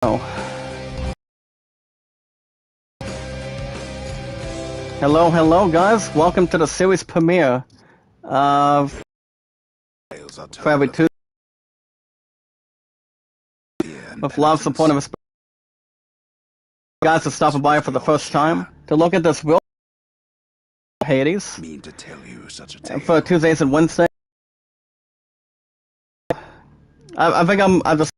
Oh. Hello guys, welcome to the series premiere of Forever 2 with love, support, and respect. Guys are stopping by for the first time to look at this real Hades for Tuesdays and Wednesdays. I think I'm just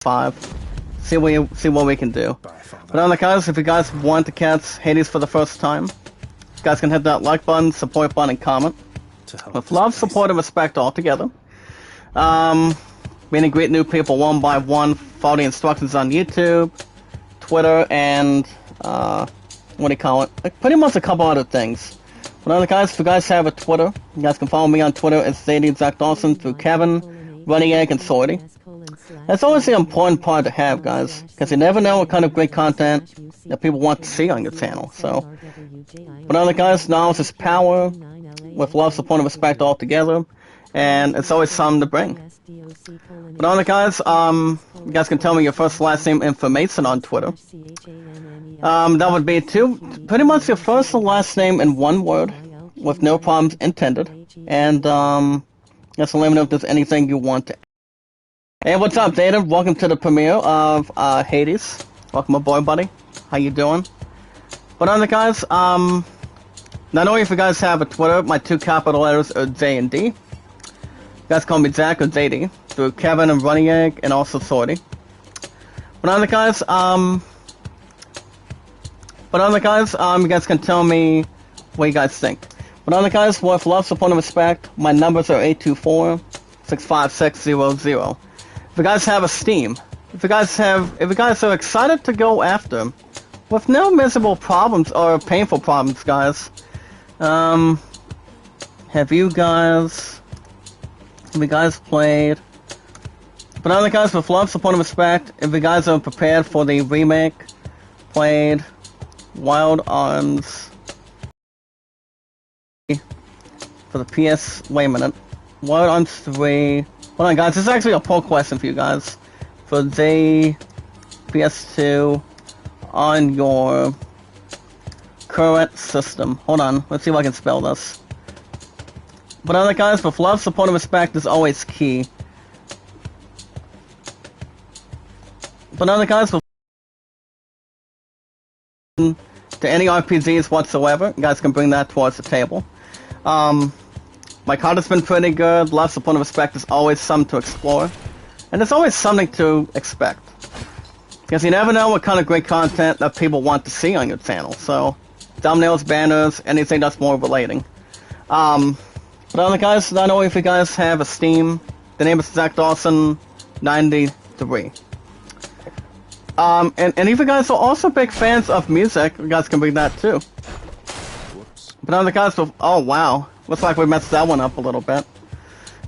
5. See what we can do. But on the guys, if you guys want to catch Hades for the first time, you guys can hit that like button, support button, and comment. With love, support, and respect all together. We greet new people one by one. Follow the instructions on YouTube, Twitter, and what do you call it? Like, pretty much a couple other things. But on the guys, if you guys have a Twitter, you guys can follow me on Twitter at Zadie Zach Dawson through Kevin, Running Egg, and Sorty. That's always the important part to have, guys, because you never know what kind of great content that people want to see on your channel. So, but on the guys, knowledge is power, with love, support, and respect all together, and it's always something to bring. But on the guys, you guys can tell me your first last name information on Twitter. That would be pretty much your first and last name in one word, with no problems intended, and just let me know if there's anything you want to. Hey, what's up, Data? Welcome to the premiere of Hades. Welcome aboard, buddy. How you doing? But on the guys, not only if you guys have a Twitter, my 2 capital letters are J and D. You guys call me Zach or JD through Kevin and Running Egg and also Sorty. But on the guys, you guys can tell me what you guys think. But on the guys, with love, support, and respect, my numbers are 824-656-00. If you guys have a Steam, if you guys are excited to go after, with no miserable problems or painful problems, guys, have you guys played? But on the guys, with love, support, and respect, if you guys are prepared for the remake, played Wild Arms for the PS. Wait a minute, Wild Arms 3. Hold on, guys. This is actually a poll question for you guys for the PS2 on your current system. Hold on. Let's see if I can spell this. But on the guys, with love, support, and respect is always key. But on the guys, with to any RPGs whatsoever, you guys can bring that towards the table. My card has been pretty good. Love, support, and respect is always something to explore. And there's always something to expect. Because you never know what kind of great content that people want to see on your channel. So, thumbnails, banners, anything that's more relating. But on the guys, not only if you guys have a Steam, the name is Zach Dawson 93. And if you guys are also big fans of music, you guys can bring that too. But on the guys, oh wow. Looks like we messed that one up a little bit.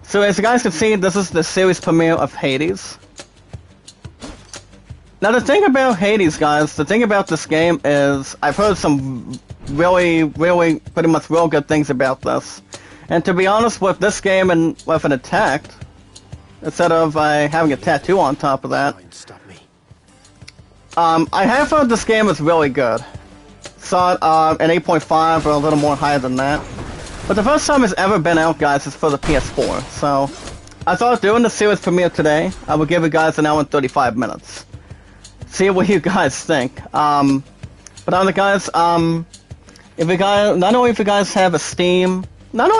So as you guys can see, this is the series premiere of Hades. Now the thing about Hades, guys, the thing about this game is, I've heard some really pretty much real good things about this. And to be honest, with this game and with an attack, instead of having a tattoo on top of that, I have heard this game is really good. Saw it an 8.5 or a little more higher than that. But the first time it's ever been out, guys, is for the PS4. So, I thought doing the series premiere today, I would give you guys an hour and 35 minutes. See what you guys think. But on the guys, if you guys, not only if you guys have a Steam, and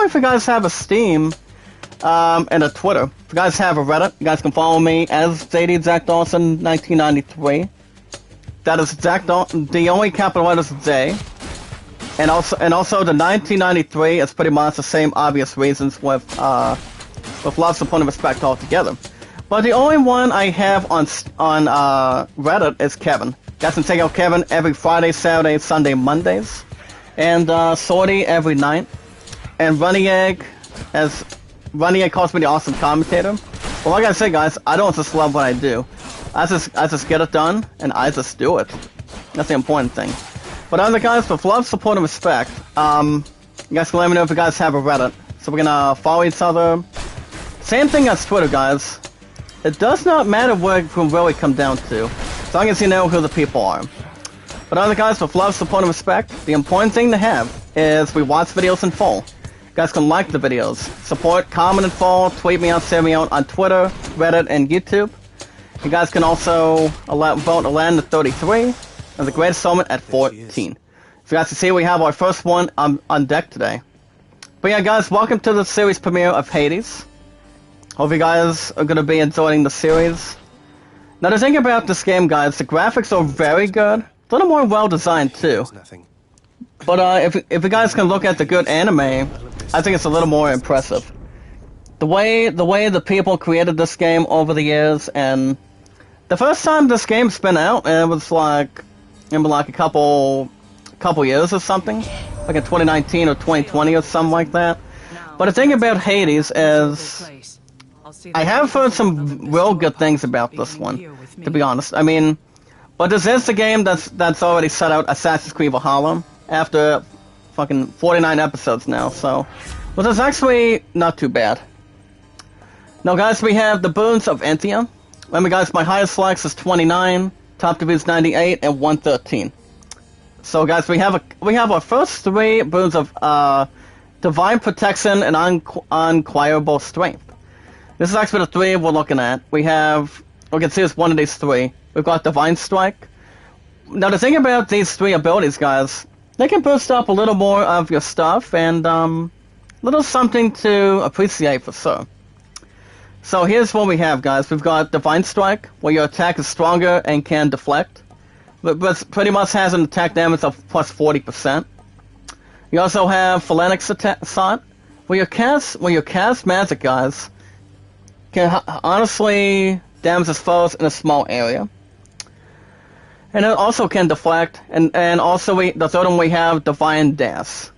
a Twitter, if you guys have a Reddit, you guys can follow me as Zadie Zach Dawson 1993. That is Zach Dawson, the only capital letters is J. And also the 1993 is pretty much the same obvious reasons with love, support, and respect altogether. But the only one I have on Reddit is Kevin. Guys can check out Kevin every Friday, Saturday, Sunday, Mondays, and Sorty every night. And Running Egg calls me the awesome commentator. Well, like I said, guys, I don't just love what I do. I just get it done, and I just do it. That's the important thing. But on the guys, with love, support, and respect, you guys can let me know if you guys have a Reddit. So we're gonna follow each other. Same thing as Twitter, guys. it does not matter where we come down to, as long as you know who the people are. But other guys, with love, support, and respect, the important thing to have is we watch videos in full. You guys can like the videos, support, comment in full, tweet me out, send me out on Twitter, Reddit, and YouTube. You guys can also vote Aladdin at 33 and the Greatest Summit at 14. So you guys can see we have our first one on deck today. But yeah, guys, welcome to the series premiere of Hades. Hope you guys are going to be enjoying the series. Now, the thing about this game, guys, the graphics are very good. A little more well-designed, too. But if you guys can look at the good anime, I think it's a little more impressive. The way the people created this game over the years, and the first time this game's been out, it was like a couple years or something, like in 2019 or 2020 or something like that. But the thing about Hades is, I have heard some real good things about this one, to be honest. I mean, but this is the game that's already set out Assassin's Creed Valhalla after fucking 49 episodes now, so well, that's actually not too bad. Now, guys, we have the Boons of Enthia. Remember, guys, my highest likes is 29, top to is 98, and 113. So, guys, we have our first 3 Boons of Divine Protection and Unquenchable Strength. This is actually the 3 we're looking at. We can see it's one of these 3. We've got Divine Strike. Now, the thing about these 3 abilities, guys, they can boost up a little more of your stuff and a little something to appreciate for sure. So here's what we have, guys. We've got Divine Strike, where your attack is stronger and can deflect, but pretty much has an attack damage of plus 40%. You also have Phalanx Assault, where your cast magic, guys, can honestly damage his foes in a small area. And it also can deflect, and also the third one we have Divine Dash,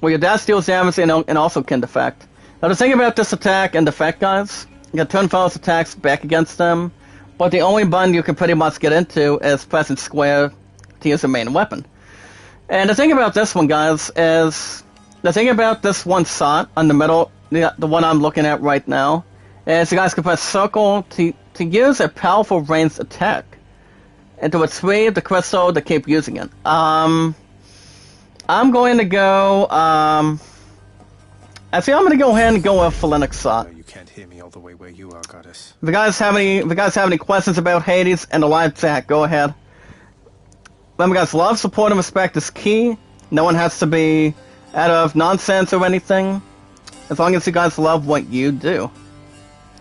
where your dash deals damage and also can deflect. Now the thing about this attack and defect, guys, you can turn foes' attacks back against them, but the only button you can pretty much get into is pressing square to use the main weapon. And the thing about this one, guys, is the thing about this one shot on the middle, the one I'm looking at right now, is you guys can press circle to use a powerful ranged attack, and to retrieve the crystal to keep using it. I'm going to go, actually, I'm going to go ahead and go with Phalanx Assault. You can't hear me all the way where you are, Goddess. If you guys have any questions about Hades and the live chat, go ahead. Remember, guys, love, support, and respect is key. No one has to be out of nonsense or anything, as long as you guys love what you do.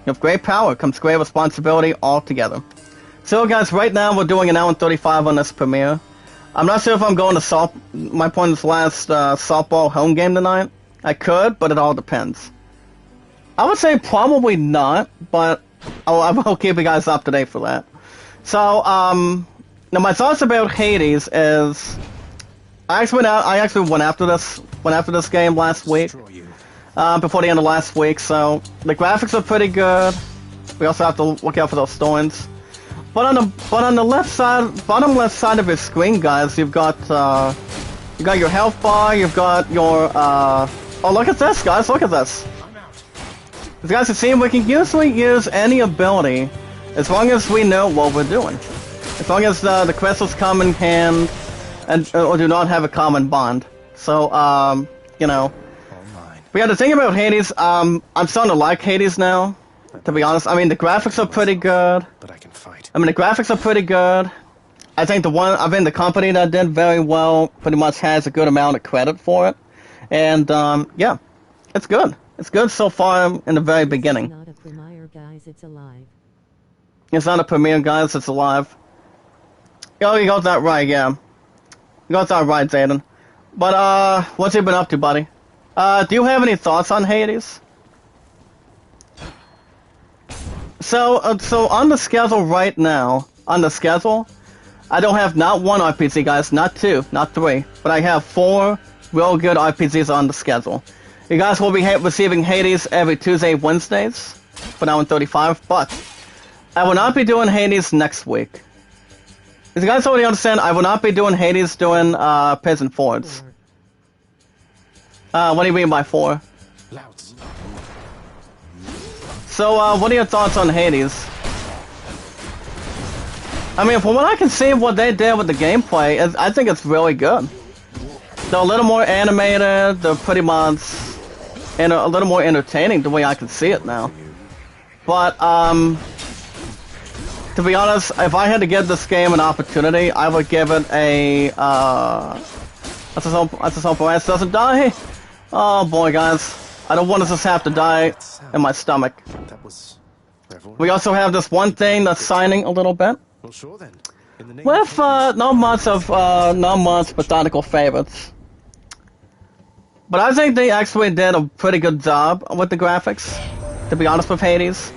With great power comes great responsibility altogether. So, guys, right now we're doing an hour and 35 on this premiere. I'm not sure if I'm going to my opponent's last softball home game tonight. I could, but it all depends. I would say probably not, but I will keep you guys up to date for that. So, now my thoughts about Hades is, I actually went after this game last week, before the end of last week. So the graphics are pretty good. We also have to look out for those thorns. But on the left side, bottom left side of your screen, guys, you've got your health bar. You've got your oh, look at this, guys! Look at this. As you guys can see, we can usually use any ability as long as we know what we're doing. As long as the crystals come in hand and or do not have a common bond. So you know. But yeah, the thing about Hades, I'm starting to like Hades now. To be honest, I mean the graphics are pretty good. But I can fight. I mean the graphics are pretty good. I think the company that did very well pretty much has a good amount of credit for it. And yeah, it's good. It's good so far in the very beginning. It's not a premiere, guys, it's alive. It's not a premiere, guys, it's alive. Oh, you got that right, yeah. You got that right, Zayden. But what's he been up to, buddy? Do you have any thoughts on Hades? So on the schedule right now, I don't have not one RPG, guys, not 2, not 3, but I have 4 real good RPGs on the schedule. You guys will be receiving Hades every Tuesday, Wednesdays, for now in 35, but I will not be doing Hades next week. As you guys already understand, I will not be doing Hades doing Prison Forts. What do you mean by 4? So, what are your thoughts on Hades? I mean, from what I can see, what they did with the gameplay, I think it's really good. They're a little more animated, they're pretty much a little more entertaining the way I can see it now. But, to be honest, if I had to give this game an opportunity, I would give it a, let's just hope Lance doesn't die. Oh boy, guys. I don't want to just have to die in my stomach. That was We also have this one thing that's signing a little bit. well, sure then. In the name With, not much botanical favorites. But I think they actually did a pretty good job with the graphics, to be honest with Hades.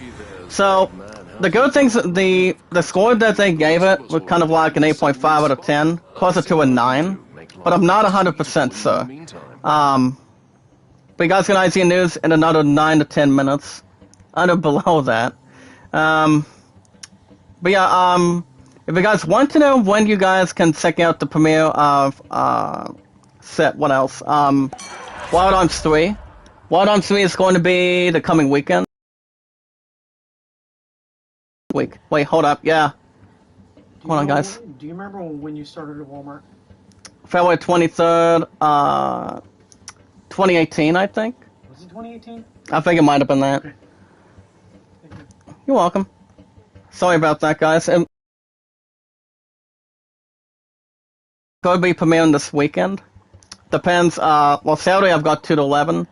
So, the good things, the score that they gave it was kind of like an 8.5 out of 10, closer to a 9, but I'm not 100% sure. But you guys can see news in another 9 to 10 minutes, under below that. But yeah, if you guys want to know when you guys can check out the premiere of, what else? Wild Arms 3. Wild Arms 3 is going to be the coming weekend. Wait, hold up, yeah. Hold on, guys. Do you remember when you started at Walmart? February 23rd, 2018, I think. Was it 2018? I think it might have been that. Okay. Thank you. You're welcome. Sorry about that, guys. It could be premiering this weekend. Depends, well, Saturday I've got 2 to 11.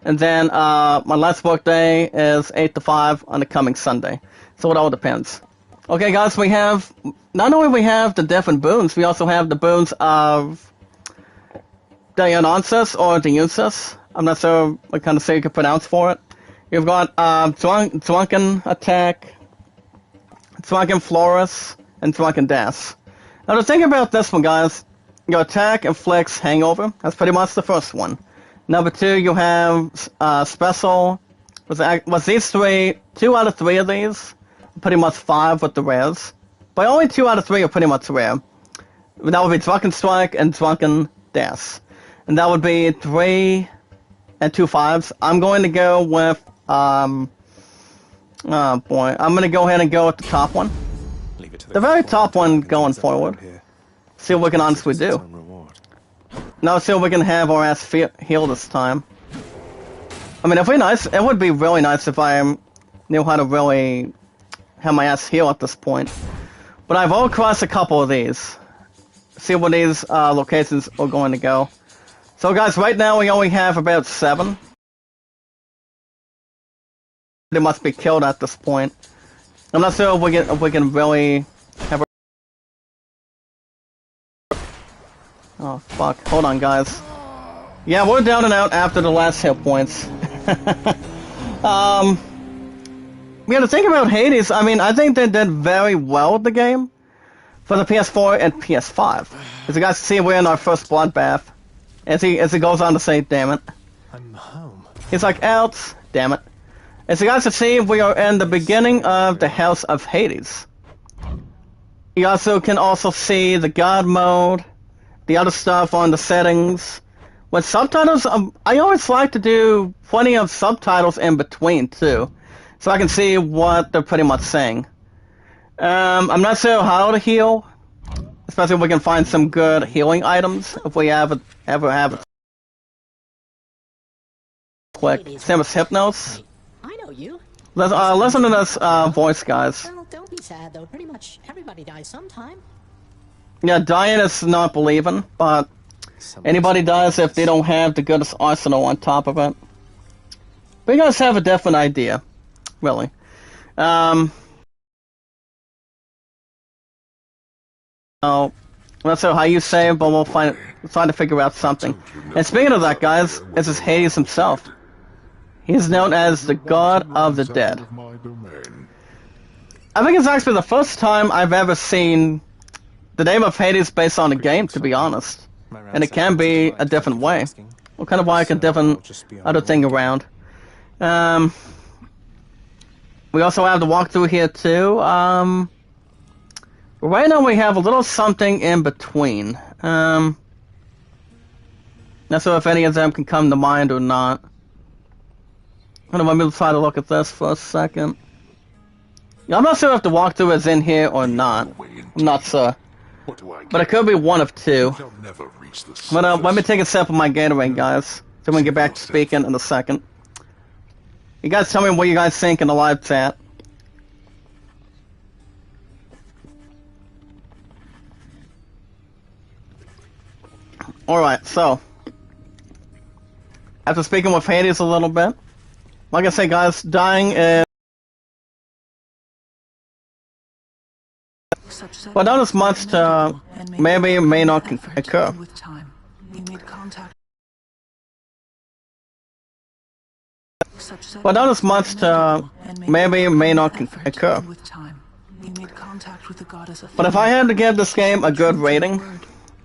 And then, my last work day is 8 to 5 on the coming Sunday. So it all depends. Okay, guys, we have, not only we have the different boons, we also have the boons of the Dionysus or the Dionysus. I'm not sure what kind of say you can pronounce for it. You've got, Drunken Attack, Drunken Florus, and Drunken Dash. Now the thing about this one, guys, your attack inflicts hangover. That's pretty much the first one. Number 2, you have, special, was these 2 out of 3 of these? Pretty much 5 with the rares. But only 2 out of 3 are pretty much rare. That would be Drunken Strike and Drunken Dash. And that would be 3 and 2 5s. I'm going to go with, oh boy. I'm going to go ahead and go with the top one. leave it to The very top one fucking going things that forward. happen here. See what we can honestly Its do. own reward. Now see if we can have our ass heal this time. I mean, it would be really nice if I knew how to really have my ass heal at this point. But I've all crossed a couple of these. See where these locations are going to go. So guys, right now we only have about 7. They must be killed at this point. I'm not sure if we can really have a... Oh fuck, hold on guys. Yeah, we're down and out after the last hit points. Yeah, the thing about Hades, I mean, I think they did very well with the game for the PS4 and PS5. As you guys see, we're in our first bloodbath. As he goes on to say, damn it. I'm home. He's like, else, damn it. As you guys can see, we are in the beginning of the House of Hades. You also can also see the God mode, the other stuff on the settings. With subtitles, I always like to do plenty of subtitles in between, too. So I can see what they're pretty much saying. I'm not sure how to heal. Especially if we can find some good healing items. If we ever have it. Quick. Same as Hypnos. I know you. Listen to this voice, guys. Well, don't be sad though. Pretty much everybody dies sometime. Yeah, dying is not believing, but anybody dies if they don't have the goodest arsenal on top of it. But you guys have a different idea. Really. Oh, not sure how you say it, but we'll try to figure out something. And speaking of that, guys, this is Hades himself. He is known as the God of the Dead. I think it's actually the first time I've ever seen the name of Hades based on a game, to be honest. And it can be a different way. We'll kind of like a different other thing around. We also have the walkthrough here too. Right now we have a little something in between. Not sure if any of them can come to mind or not. Hold on, let me try to look at this for a second. Yeah, I'm not sure if the walkthrough is in here or not. I'm not sure. What do I get? But it could be one of two. They'll never reach the surface. But let me take a sip of my Gatorade, guys. So we can get back to speaking in a second. You guys tell me what you guys think in the live chat. Alright, so. After speaking with Hades a little bit, like I say, guys, dying is... But not as much to maybe may not occur. With time, we made contact. But not as much to maybe may not occur. With time, we made contact with the goddess of. But if I had to give this game a good rating,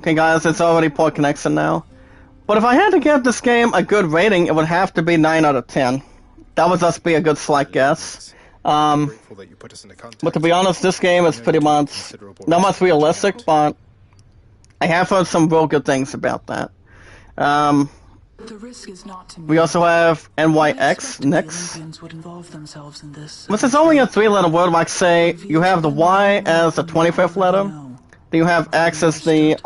okay guys, it's already poor connection now. But if I had to give this game a good rating, it would have to be 9 out of 10. That would just be a good slight guess. Grateful that you put us into contact. But to be honest, this game is pretty much not much realistic, but I have heard some real good things about that. The risk is not to We also have NYX, Nix. Olympians would involve themselves in this. Which is only a 3-letter word, like say, you have the Y as the 25th letter, then you have X as the,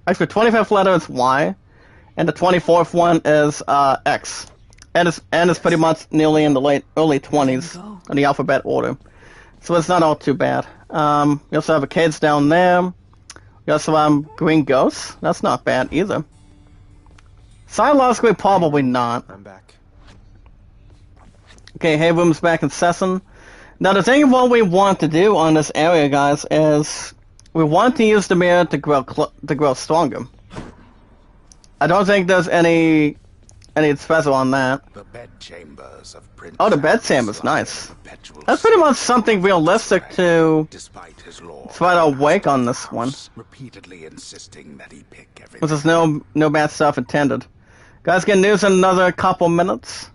actually 25th letter is Y, and the 24th one is, X. And it's pretty much nearly in the early 20s in the alphabet order. So it's not all too bad. We also have a kids down there. We also have Green Ghosts. That's not bad either. Psychologically, probably not. I'm back. Okay, Hay Room's back in session. Now the thing of what we want to do on this area, guys, is we want to use the mirror to grow stronger. I don't think there's any special on that. The bed chambers of Prince Oh, the bed Alfred's chamber's life, nice. perpetual That's pretty much something realistic to despite his law. try to wake on this one. Repeatedly insisting that he pick everything. Which is no bad stuff intended. Guys, get news in another couple minutes.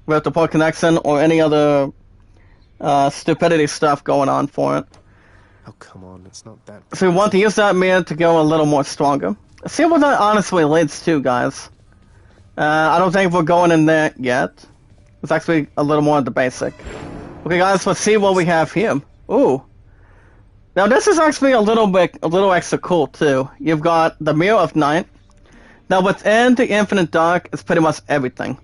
We have the poor connection or any other stupidity stuff going on for it. Oh, come on, it's not that. So we want to use that mirror to go a little more stronger. Let's see what that honestly leads to, guys. I don't think we're going in there yet. It's actually a little more of the basic. Okay, guys, let's see what we have here. Ooh. Now this is actually a little extra cool too. You've got the Mirror of Night. Now within the Infinite Dark is pretty much everything.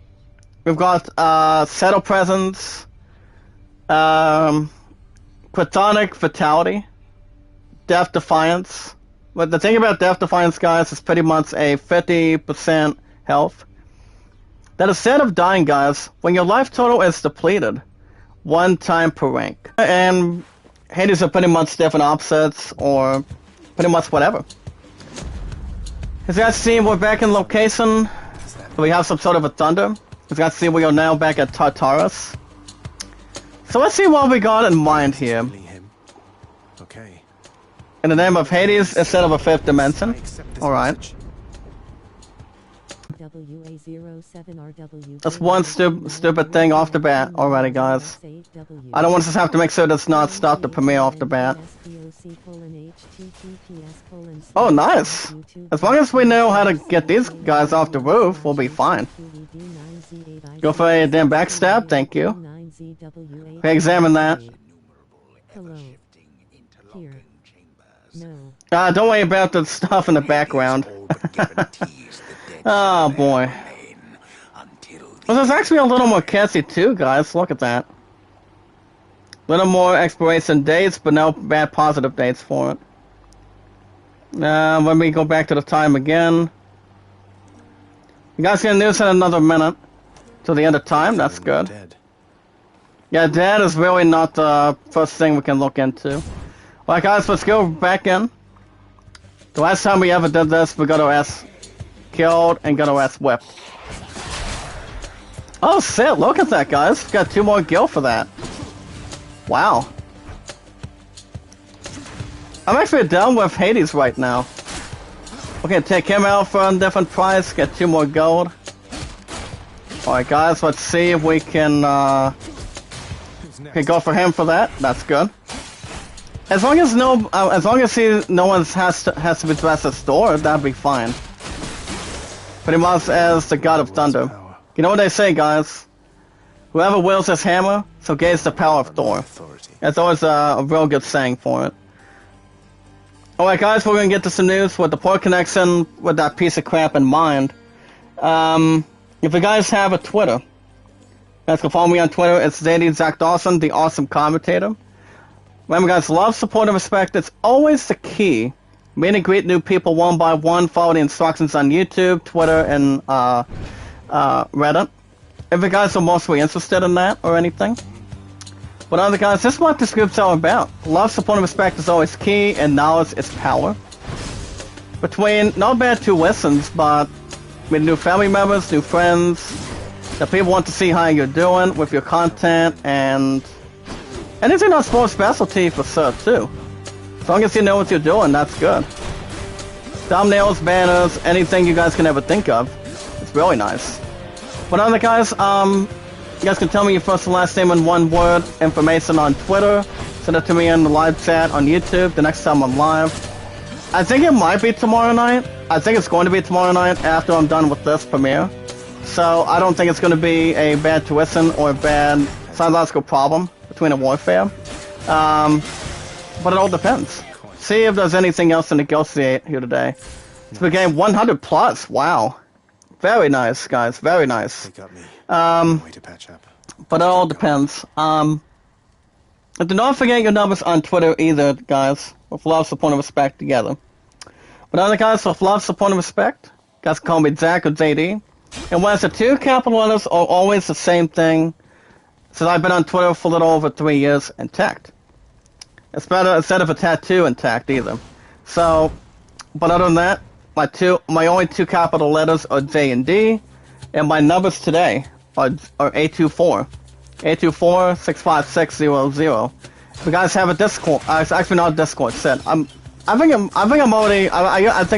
We've got Settle Presence, Platonic Vitality, Death Defiance. But the thing about Death Defiance, guys, is pretty much a 50% health. That instead of dying, guys, when your life total is depleted, 1 time per rank. And Hades are pretty much different opposites, or pretty much whatever. As you guys see, we're back in location. So we have some sort of a thunder. As you guys see, we are now back at Tartarus. So let's see what we got in mind here. Really him. Okay. In the name of Hades, instead of a 5th I dimension. accept this Alright. message. WA07RW. That's one stupid thing off the bat already, guys. I don't want to just have to make sure that's not stop the premiere off the bat. Oh, nice! As long as we know how to get these guys off the roof, we'll be fine. Go for a damn backstab, thank you. Okay, examine that. Hello. Here. No. Don't worry about the stuff in the background. Oh boy. Well, there's actually a little more catchy too, guys. Look at that. Little more expiration dates, but no bad positive dates for it. Let me go back to the time again. You guys get news in another minute. To the end of time, that's good. Dead. Yeah, dead is really not the first thing we can look into. Alright guys, let's go back in. The last time we ever did this, we got our ass killed and got our ass whipped. Oh shit, look at that, guys. Got 2 more gil for that. Wow. I'm actually done with Hades right now. Okay, take him out for a different price, get 2 more gold. Alright guys, let's see if we can Who's next? okay, go for him for that. That's good. As long as no one has to be dressed as Thor, that'd be fine. Pretty much as the God of Thunder. You know what they say, guys? Whoever wields this hammer, so gains the power of Thor. Authority. That's always a real good saying for it. Alright guys, we're gonna get to some news with the port connection with that piece of crap in mind. If you guys have a Twitter, guys can follow me on Twitter. It's ZD Zach Dawson, the awesome commentator. Remember guys, love, support, and respect. It's always the key. Meet and greet new people one by one. Follow the instructions on YouTube, Twitter, and Reddit. If you guys are mostly interested in that or anything. But other guys, this is what this group's all about. Love, support, and respect is always key, and knowledge is power. Between not bad 2 listens, but with new family members, new friends, that people want to see how you're doing with your content, and anything that's more specialty for sure too. As long as you know what you're doing, that's good. Thumbnails, banners, anything you guys can ever think of. It's really nice. But other guys, you guys can tell me your first and last name in one word, information on Twitter, send it to me in the live chat on YouTube the next time I'm live. I think it might be tomorrow night. I think it's going to be tomorrow night after I'm done with this premiere. So I don't think it's going to be a bad tuition or a bad psychological problem between a warfare. But it all depends. See if there's anything else to negotiate here today. It's the game 100 plus. Wow. Very nice, guys. Very nice. They got me. Way to patch up. But it all depends. Do not forget your numbers on Twitter either, guys. With love, support, and respect together. But other guys, with love, support, and respect, guys can call me Zach or JD. And whereas the 2 capital letters are always the same thing, since I've been on Twitter for a little over 3 years intact. It's better instead of a tattoo intact either. So, but other than that, my only 2 capital letters are J and D, and my numbers today are 824. 824-65600. If you guys have a Discord, it's actually not a Discord set. I think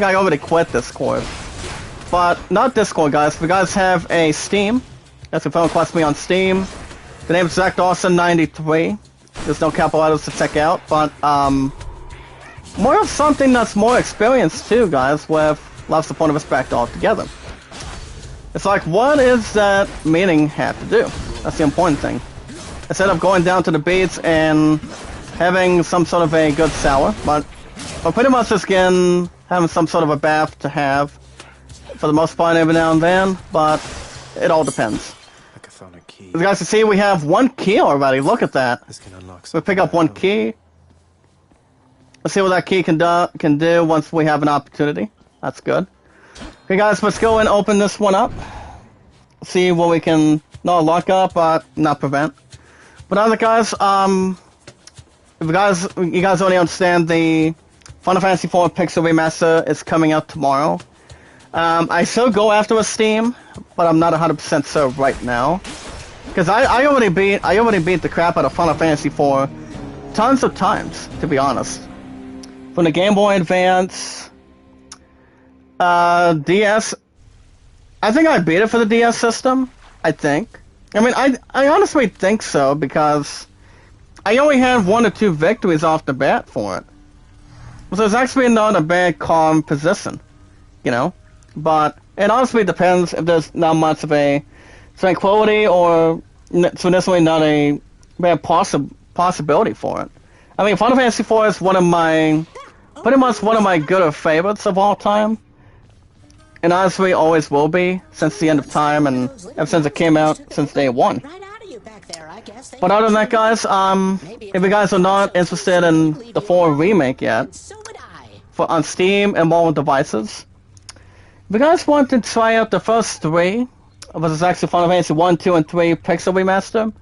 I already quit Discord. But not Discord, guys. If you guys have a Steam, that's a friend request me on Steam. The name is Zach Dawson 93. There's no capital letters to check out, but more of something that's more experienced too, guys, with love, support, and respect all together. It's like, what is that meaning have to do? That's the important thing. Instead of going down to the beach and having some sort of a good sour, but pretty much just having some sort of a bath to have for the most part every now and then, but it all depends. Hackathonic key. As you guys can see, we have 1 key already. Look at that. This can unlock We pick up 1 key. Let's see what that key can do once we have an opportunity. That's good. Okay, guys, let's go and open this one up. See what we can not lock up, but not prevent. But other guys, if you guys already understand, the Final Fantasy IV Pixel Remaster is coming out tomorrow. I still go after a Steam, but I'm not 100% sure right now. Because I already beat the crap out of Final Fantasy IV tons of times, to be honest. From the Game Boy Advance, DS, I think I beat it for the DS system, I think. I mean, I honestly think so, because I only had 1 or 2 victories off the bat for it. So it's actually not a bad calm position, you know? But it honestly depends if there's not much of a tranquility or so necessarily not a bad possibility for it. I mean, Final Fantasy IV is pretty much one of my gooder favorites of all time. And honestly, always will be, since the end of time, and ever since it came out, since day 1. Right out of you back there, I guess. But other than that, guys, if you guys are not interested in the 4 remake yet, So would I. on Steam and mobile devices, if you guys want to try out the first 3, which is actually Final Fantasy 1, 2, and 3 Pixel Remaster, you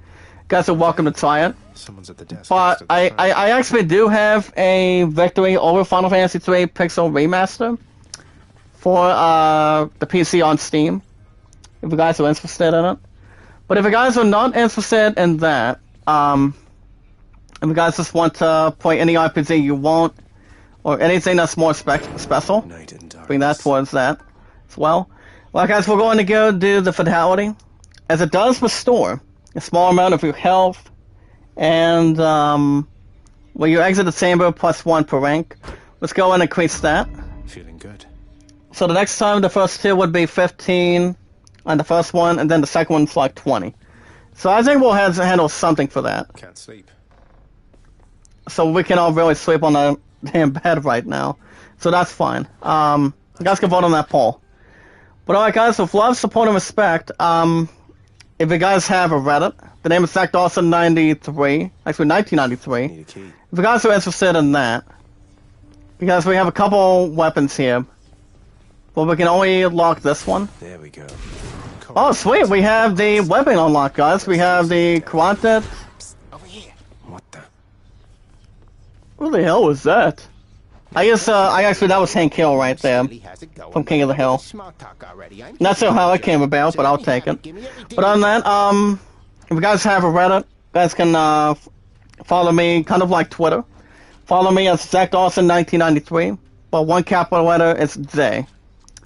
guys are welcome to try it. Someone's at the desk. But I actually do have a victory over Final Fantasy 3 Pixel Remaster for the PC on Steam, if you guys are interested in it. But if you guys are not interested in that, if you guys just want to play any RPG you want, or anything that's more special, Night and darkness. bring that towards that as well. Well, guys, we're going to go do the Fatality, as it does restore a small amount of your health, and when you exit the chamber, +1 per rank. Let's go and increase that. Feeling good. So the next time, the first 2 would be 15 on the first one, and then the second one's like 20. So I think we'll have to handle something for that. Can't sleep. So we can all really sleep on the damn bed right now. So that's fine. You guys can vote on that poll. But alright guys, with love, support, and respect, if you guys have a Reddit, the name is Zach Dawson 93, actually 1993. Need a key. If you guys are interested in that, because we have a couple weapons here, but we can only lock this one. There we go. Oh sweet, we have the weapon unlocked, guys. We have the Quantet. Over here. What the? What the hell was that? I guess, that was Hank Hill right there, from King of the Hill. Not sure how it came about, but I'll take it. But on that, if you guys have a Reddit, you guys can, follow me, kind of like Twitter. Follow me as Zach Dawson 1993, but one capital letter is Z.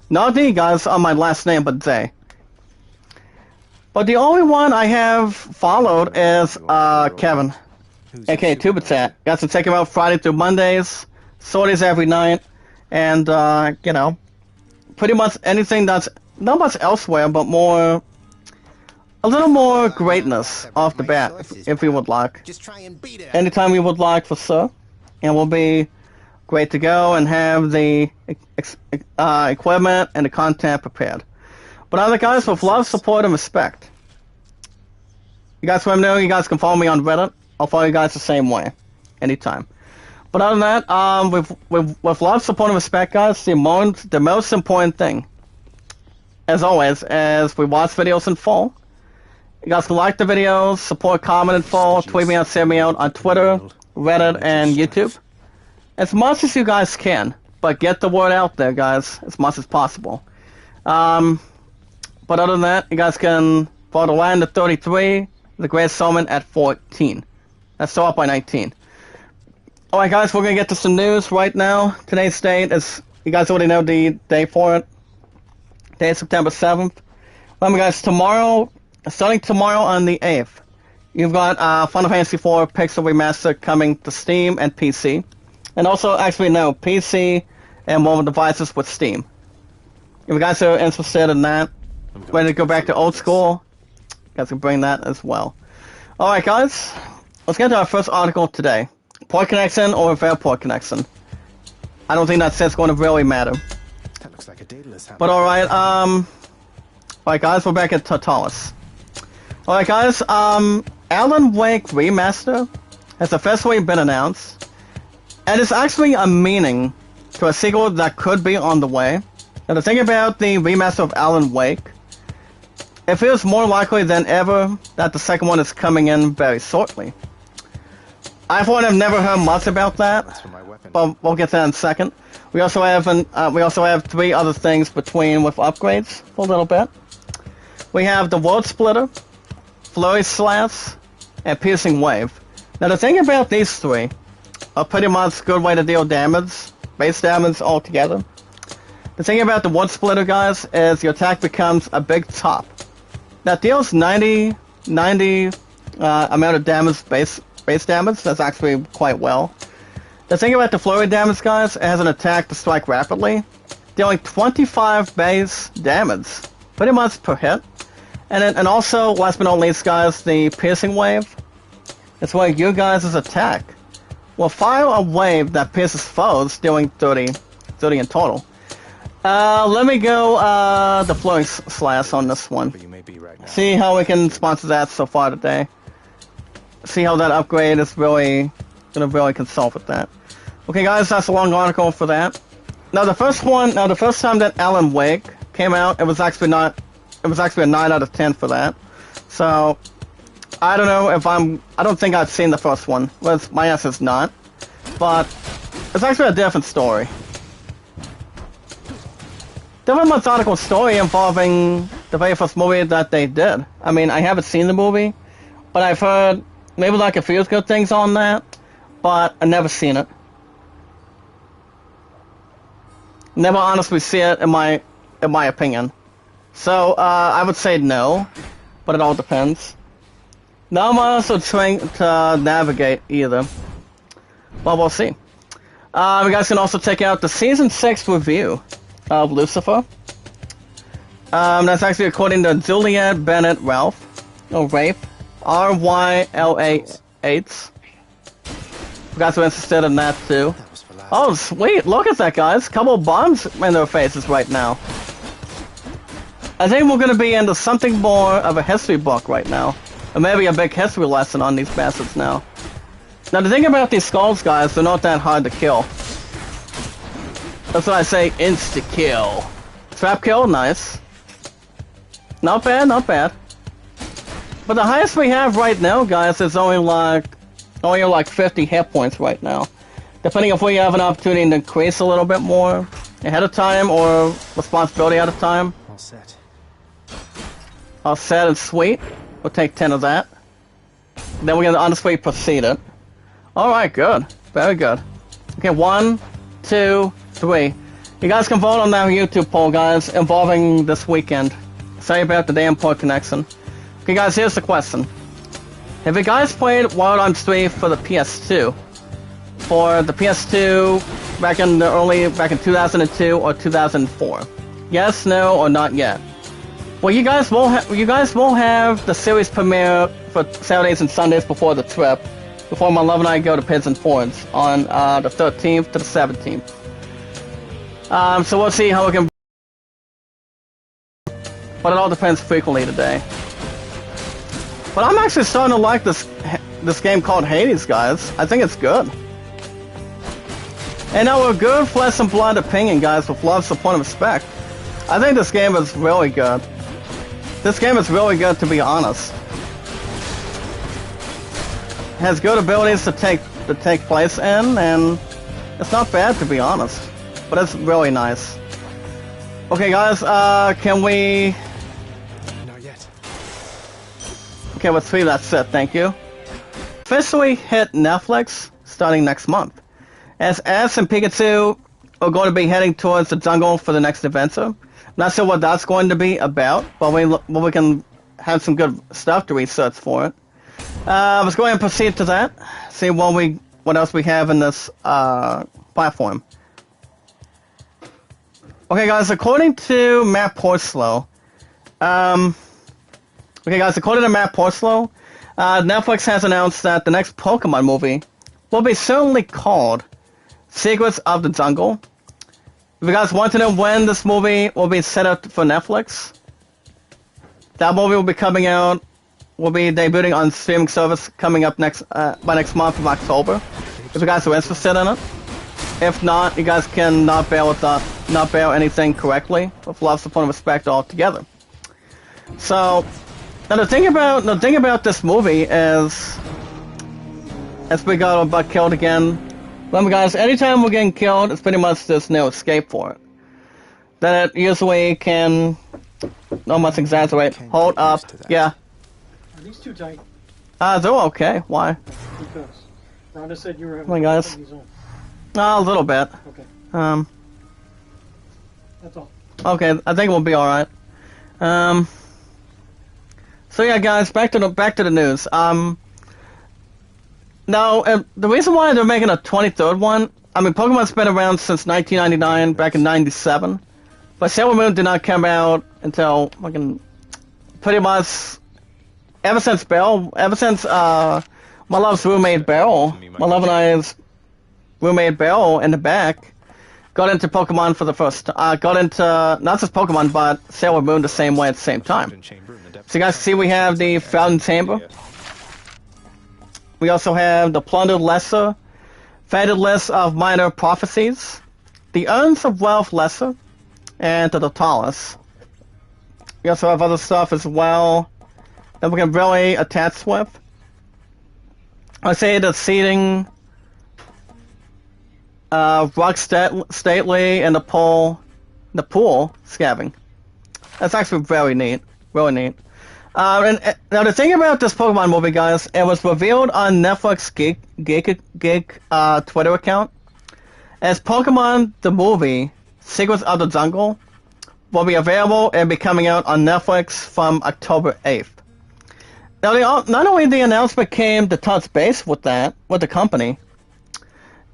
Not D, guys, on my last name, but Z. But the only one I have followed is, Kevin, aka TubeChat. Guys can check him out Friday through Mondays. Sorties every night, and, you know, pretty much anything that's not much elsewhere, but a little more greatness off the bat, if you would like. Just try and beat it. Anytime you would like, for sure, and we'll be great to go and have the equipment and the content prepared. But other guys, with love, support, and respect. You guys let me know, you guys can follow me on Reddit. I'll follow you guys the same way, anytime. But other than that, with love, support, and respect, guys, the most important thing, as always, is we watch videos in full. You guys can like the videos, support, comment in full, tweet me out, send me out on Twitter, Reddit, and YouTube. As much as you guys can, but get the word out there, guys, as much as possible. But other than that, you guys can follow the Land at 33, the Great Summon at 14. That's still up by 19. Alright guys, we're gonna get to some news right now. Today's date is, you guys already know the day for it. Day is September 7th. Remember guys, starting tomorrow on the 8th, you've got Final Fantasy IV Pixel Remaster coming to Steam and PC. And also, actually no, PC and mobile devices with Steam. If you guys are interested in that, ready to go back to old school, you guys can bring that as well. Alright guys, let's get to our first article today. Port connection or without port connection. I don't think that's going to really matter. That looks like a Daedalus. But alright, alright guys, we're back at Totalis. Alright guys, Alan Wake Remaster has officially been announced. And it's actually a meaning to a sequel that could be on the way. Now the thing about the remaster of Alan Wake, it feels more likely than ever that the second one is coming in very shortly. I thought I've never heard much about that, That's for my weapon. but we'll get to that in a second. We also have three other things between with upgrades for a little bit. We have the World Splitter, Flurry Slash, and Piercing Wave. Now the thing about these three are pretty much a good way to deal damage, base damage altogether. The thing about the World Splitter, guys, is your attack becomes a big top. That deals 90 amount of damage base damage. That's actually quite well. The thing about the flurry damage, guys, it has an attack to strike rapidly, dealing 25 base damage, pretty much per hit. And also, last but not least, guys, the piercing wave. It's where you guys' attack will fire a wave that pierces foes, dealing 30 in total. Let me go the flurry slash on this one. But you may be right now. See how we can sponsor that so far today. See how that upgrade is really gonna really consult with that. Okay guys, that's a long article for that. Now the first time that Alan Wake came out, it was actually a 9 out of 10 for that. So I don't know if I don't think I've seen the first one. Well, my answer is not. But it's actually a different story. Different methodical story involving the very first movie that they did. I mean, I haven't seen the movie, but I've heard maybe like a few good things on that, but I've never seen it. Never honestly see it in my opinion. So I would say no, but it all depends. Now I'm also trying to navigate either, but we'll see. You guys can also check out the season 6 review of Lucifer. That's actually according to Juliet Bennett Ralph, or Rafe, RYLA8. You guys are interested in that too. That was for last. Oh, sweet! Look at that, guys. Couple of bombs in their faces right now. I think we're gonna be into something more of a history book right now, or maybe a big history lesson on these bastards now. Now, the thing about these skulls, guys, they're not that hard to kill. That's why I say insta-kill. Trap kill, nice. Not bad, not bad. But the highest we have right now, guys, is only like 50 hit points right now. Depending if we have an opportunity to increase a little bit more ahead of time or responsibility out of time. All set. All set and sweet. We'll take 10 of that. Then we're gonna honestly proceed it. Alright, good. Very good. Okay, 1, 2, 3. You guys can vote on that YouTube poll, guys, involving this weekend. Sorry about the damn poor connection. Okay, guys, here's the question. Have you guys played Wild Arms 3 for the PS2? For the PS2 back in 2002 or 2004? Yes, no, or not yet? Well, you guys will have the series premiere for Saturdays and Sundays before the trip, before my love and I go to Pigeon Forge on the 13th to the 17th. So we'll see how we can. But it all depends frequently today. But I'm actually starting to like this game called Hades, guys. I think it's good. And now we're good flesh and blood opinion, guys, with love, support, and respect. I think this game is really good. This game is really good, to be honest. It has good abilities to take place in, and it's not bad, to be honest. But it's really nice. Okay, guys, can we... Not yet. Okay, with 3, that's it, thank you. Officially hit Netflix starting next month. As Ash and Pikachu are going to be heading towards the jungle for the next adventure. Not sure what that's going to be about, but we can have some good stuff to research for it. Let's go ahead and proceed to that. See what else we have in this platform. Okay, guys, according to Matt Porcelo, Netflix has announced that the next Pokemon movie will be certainly called Secrets of the Jungle. If you guys want to know when this movie will be set up for Netflix, that movie will be coming out, will be debuting on streaming service coming up by next month of October. If you guys are interested in it. If not, you guys can not bail anything correctly with love, support, and respect altogether. So, now the thing about this movie is, as we got killed again. Remember, guys, anytime we're getting killed, it's pretty much there's no escape for it. Then it usually can almost exaggerate. Hold up, yeah. Are these too tight? They're okay. Why? Because Rhonda said you were having Come on, guys. these on. A little bit. Okay, that's all. Okay, I think we'll be all right. So yeah, guys, back to the news. Now, the reason why they're making a 23rd one, I mean, Pokemon's been around since 1999, back in 97, but Sailor Moon did not come out until pretty much ever since my love's roommate Beryl, my love and I's roommate Beryl in the back, got into Pokemon for the first time. Got into not just Pokemon, but Sailor Moon the same way at the same time. So you guys see we have the Fountain Chamber. We also have the Plundered Lesser, Faded List of Minor Prophecies, the Urns of Wealth Lesser, and the Totalis. We also have other stuff as well that we can really attach with. I say the seating, Rock Stately, and the pool scabbing. That's actually very neat, really neat. And now the thing about this Pokemon movie, guys, it was revealed on Netflix Geek Twitter account as Pokemon the movie Secrets of the Jungle will be available and be coming out on Netflix from October 8th. Now, not only the announcement came to touch base with the company,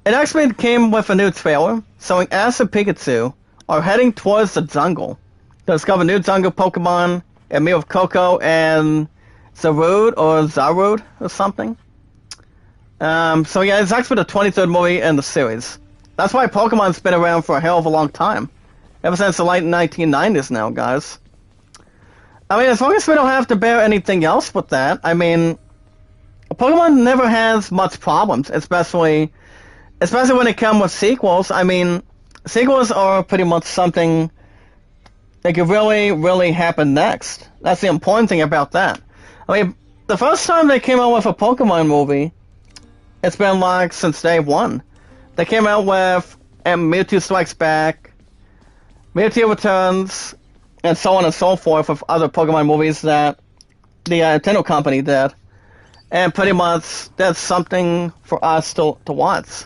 it actually came with a new trailer showing Ash and Pikachu are heading towards the jungle to discover new jungle Pokemon and meet with Coco and Zarude or Zarude or something. So yeah, it's actually the 23rd movie in the series. That's why Pokemon's been around for a hell of a long time. Ever since the late 1990s now, guys. I mean, as long as we don't have to bear anything else with that, I mean, Pokemon never has much problems, especially when it comes with sequels. I mean, sequels are pretty much something that could really, really happen next. That's the important thing about that. I mean, the first time they came out with a Pokemon movie, it's been like since day one. They came out with Mewtwo Strikes Back, Mewtwo Returns, and so on and so forth with other Pokemon movies that the Nintendo company did. And pretty much that's something for us to watch.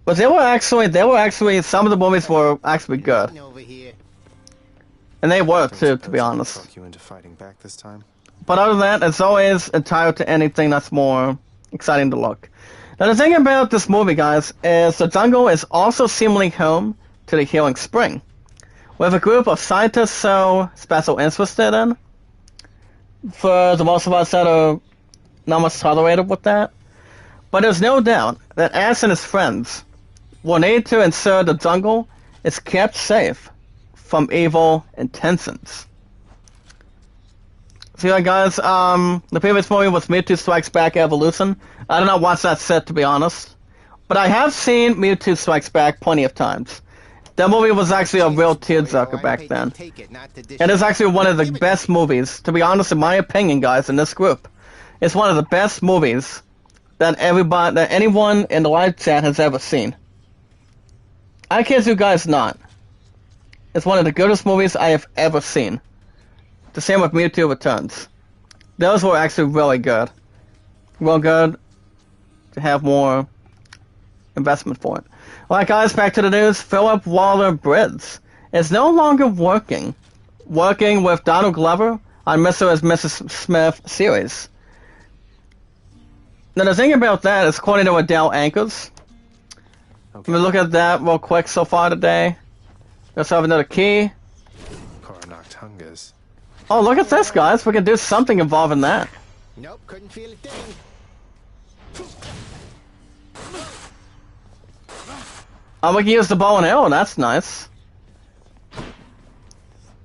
But they were actually, some of the movies were actually good. And they were too, to be honest. Talk you into fighting back this time? But other than that, it's always entitled to anything that's more exciting to look. Now the thing about this movie, guys, is the jungle is also seemingly home to the Healing Spring, with a group of scientists so special interested in. For the most of us that are not much tolerated with that. But there's no doubt that Ash and his friends will need to ensure the jungle is kept safe from evil intentions. So yeah, guys, the previous movie was Mewtwo Strikes Back Evolution. I did not watch that set, to be honest. But I have seen Mewtwo Strikes Back plenty of times. That movie was actually a real tearjerker back then. And it's actually one of the best movies, to be honest, in my opinion, guys, in this group. It's one of the best movies that anyone in the live chat has ever seen. I kid you guys not. It's one of the greatest movies I have ever seen. The same with Mewtwo Returns. Those were actually really good. Real good to have more investment for it. Alright guys, back to the news. Philip Waller-Bridge is no longer working with Donald Glover on Mr. and Mrs. Smith series. Now the thing about that is, according to Adele Anchors, let me look at that real quick so far today. Let's have another key. Coronactungus. Oh, look at this, guys. We can do something involving that. Nope, couldn't feel a thing. Oh, we can use the bow and arrow. That's nice.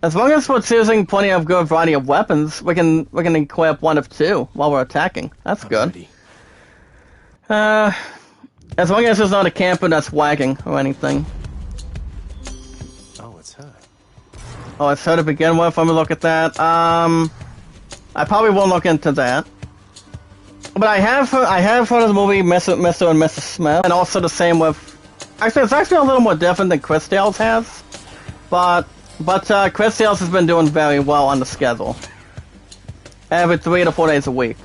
As long as we're choosing plenty of good variety of weapons, we can equip one of two while we're attacking. That's good. As long as there's not a camper that's wagging or anything. Oh, it's her. Oh, it's her to begin with. Let me look at that. I probably won't look into that. But I have heard of the movie Mr. and Mrs. Smith, and also the same with. Actually, it's actually a little more different than Chris Tales has, but Chris Tales has been doing very well on the schedule. Every 3 to 4 days a week.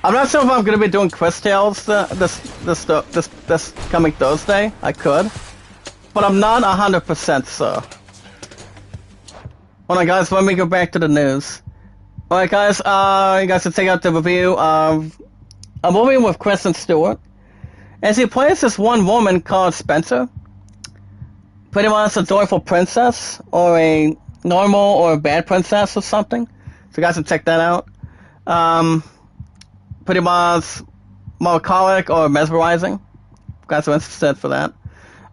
I'm not sure if I'm going to be doing Chris Tales this coming Thursday. I could, but I'm not 100% sure. Hold on, guys. Let me go back to the news. Alright, guys. You guys can check out the review of a movie with Kristen Stewart. As he plays this one woman called Spencer, pretty much a joyful princess, or a normal or a bad princess or something. So you guys can check that out. Pretty much melancholic or mesmerizing. You guys are interested for that.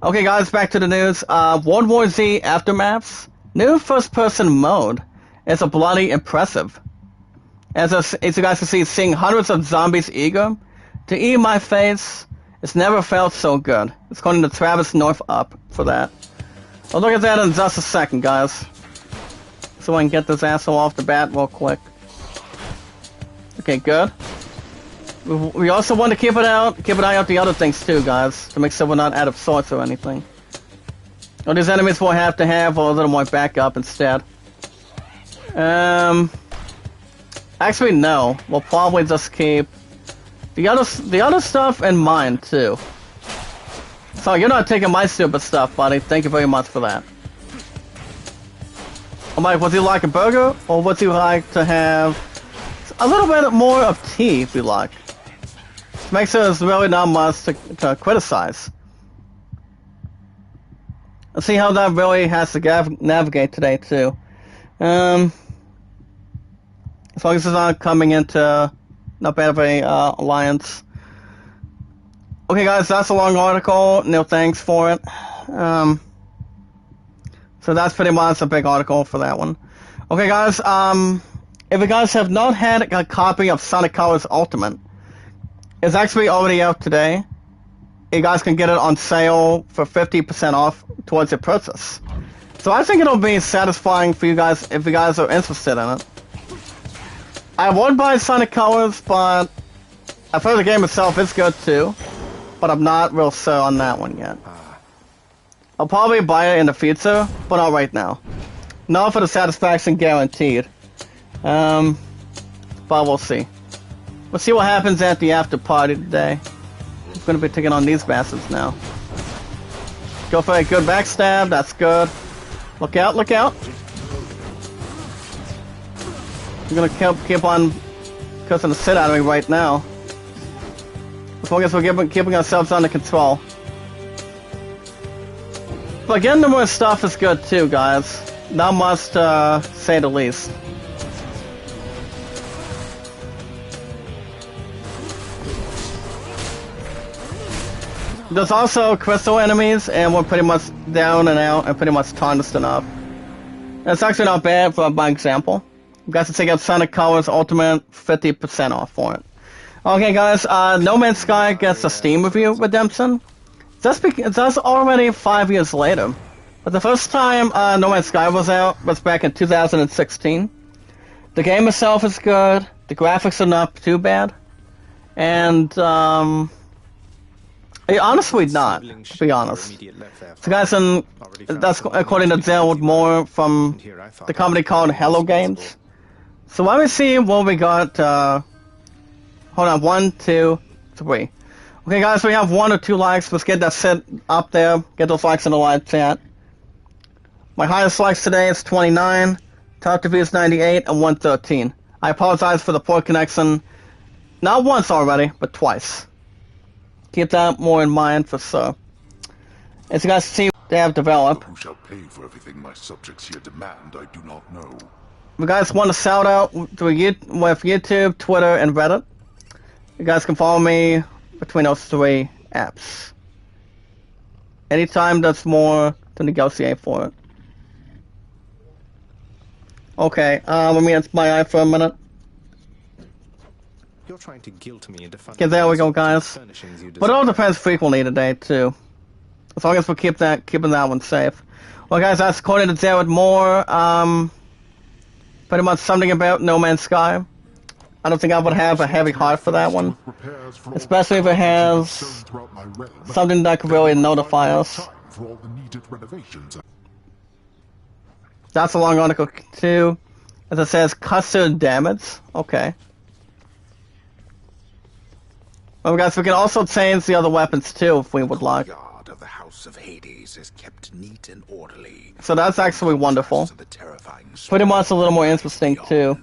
Okay guys, back to the news. World War Z Aftermath's new first-person mode is a bloody impressive. As you guys can see, seeing hundreds of zombies eager to eat my face. It's never felt so good. It's according to Travis North Up for that. I'll look at that in just a second, guys. So I can get this asshole off the bat real quick. Okay, good. We also want to keep an eye out the other things too, guys, to make sure we're not out of sorts or anything. Or these enemies will have to have a little more backup instead. Actually, no. We'll probably just keep the other stuff in mind too. So you're not taking my stupid stuff, buddy. Thank you very much for that. I'm like, would you like a burger, or would you like to have a little bit more of tea, if you like? Make sure there's really not much to criticize. Let's see how that really has to navigate today too. As long as it's not coming into not bad of a alliance. Okay, guys, that's a long article. No thanks for it. So that's pretty much a big article for that one. Okay, guys, if you guys have not had a copy of Sonic Colors Ultimate, it's actually already out today. You guys can get it on sale for 50% off towards your purchase. So I think it'll be satisfying for you guys if you guys are interested in it. I would buy Sonic Colors, but I've heard the game itself is good too. But I'm not real sure on that one yet. I'll probably buy it in the future, but not right now. Not for the satisfaction guaranteed. But we'll see. We'll see what happens at the after party today. I'm gonna be taking on these bastards now. Go for a good backstab, that's good. Look out, look out. You're gonna keep on cussing the shit out of me right now. As long as we're keeping ourselves under control. But getting the more stuff is good too, guys. Not much to say the least. There's also crystal enemies, and we're pretty much down and out and pretty much tarnished enough. That's actually not bad for my example. You guys can check out Sonic Colors Ultimate, 50% off for it. Okay, guys, No Man's Sky gets a Steam review redemption. That's already 5 years later. But the first time No Man's Sky was out was back in 2016. The game itself is good. The graphics are not too bad. And, honestly not, to be honest. So guys, that's according to Gerald Moore from the company called Hello Games. So let me see what we got, hold on, 1, 2, 3. Okay guys, we have 1 or 2 likes. Let's get that set up there. Get those likes in the live chat. My highest likes today is 29. Top to view is 98 and 113. I apologize for the poor connection. Not once already, but twice. Keep that more in mind for sure. As you guys see, they have developed. Who shall pay for everything my subjects here demand, I do not know. If you guys want a shout out with YouTube, Twitter, and Reddit, you guys can follow me between those 3 apps. Anytime there's more to negotiate for it. Okay, let me answer my eye for a minute. You're trying to guilt me into funding. Okay, there we go, guys. But it all depends frequently today too. As long as we keeping that one safe. Well, guys, that's according to Jared Moore. Pretty much something about No Man's Sky. I don't think I would have a heavy heart for that one, especially if it has something that could really notify us. That's a long article too, as it says custard damage. Okay. Well, guys, we can also change the other weapons too if we would like. The yard of the House of Hades is kept neat and orderly. So that's actually wonderful. Pretty much a little more interesting too.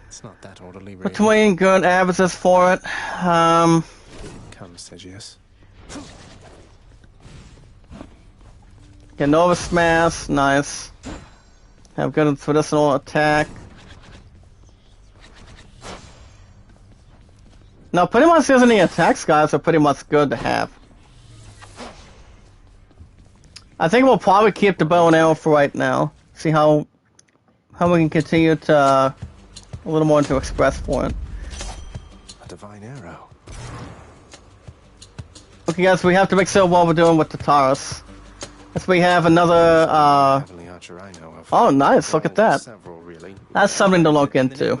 It's not that orderly, really. Between good advances for it. Come, Segius. Get Nova Smash, nice. Have good traditional attack. Now, pretty much using the attacks, guys, are pretty much good to have. I think we'll probably keep the bow and arrow for right now. See how we can continue to a little more into express for it. A divine arrow. Okay, guys, we have to make sure what we're doing with the Taurus. As we have another. Oh, nice! Look at that. That's something to look into.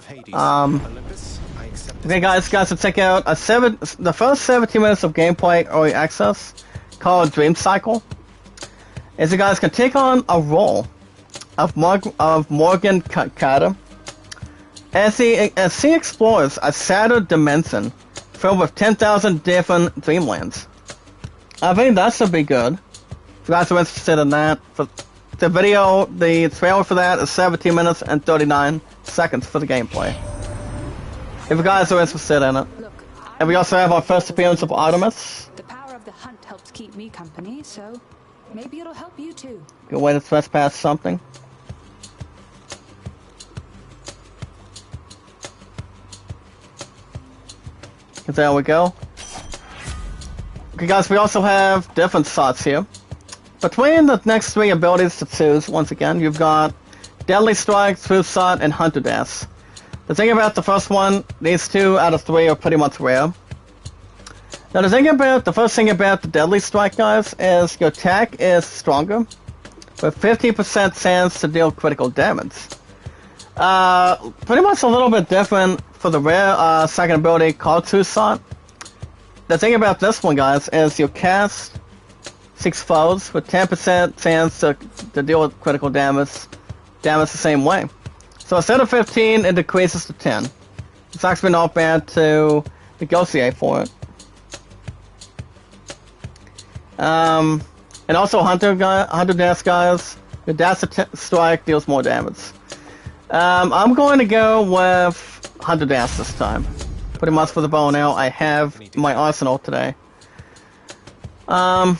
Okay, guys, to check out the first 17 minutes of gameplay early access called Dream Cycle. Is you guys can take on a role of Morgan Carter as he explores a shattered dimension filled with 10,000 different dreamlands. I think that should be good. If you guys are interested in that, the trailer for that is 17 minutes and 39 seconds for the gameplay. If you guys are interested in it. And we also have our first appearance of Artemis. The power of the hunt helps keep me company, so maybe it'll help you too. Good way to trespass something. There we go. Okay, guys, we also have different slots here. Between the next 3 abilities to choose, once again, you've got Deadly Strike, Truth Shot, and Hunter Dash. The thing about the first one, these 2 out of 3 are pretty much rare. Now the first thing about the Deadly Strike, guys, is your attack is stronger, with 50% chance to deal critical damage. Pretty much a little bit different for the rare second ability called Truth Shot. The thing about this one, guys, is you cast 6 foes with 10% chance to deal with critical damage the same way. So instead of 15, it decreases to 10. It's actually not bad to negotiate for it. And also Hunter Dash, guys. Your Dash Strike deals more damage. I'm going to go with Hunter Dash this time. Pretty much for the bow and arrow I have in my arsenal today. So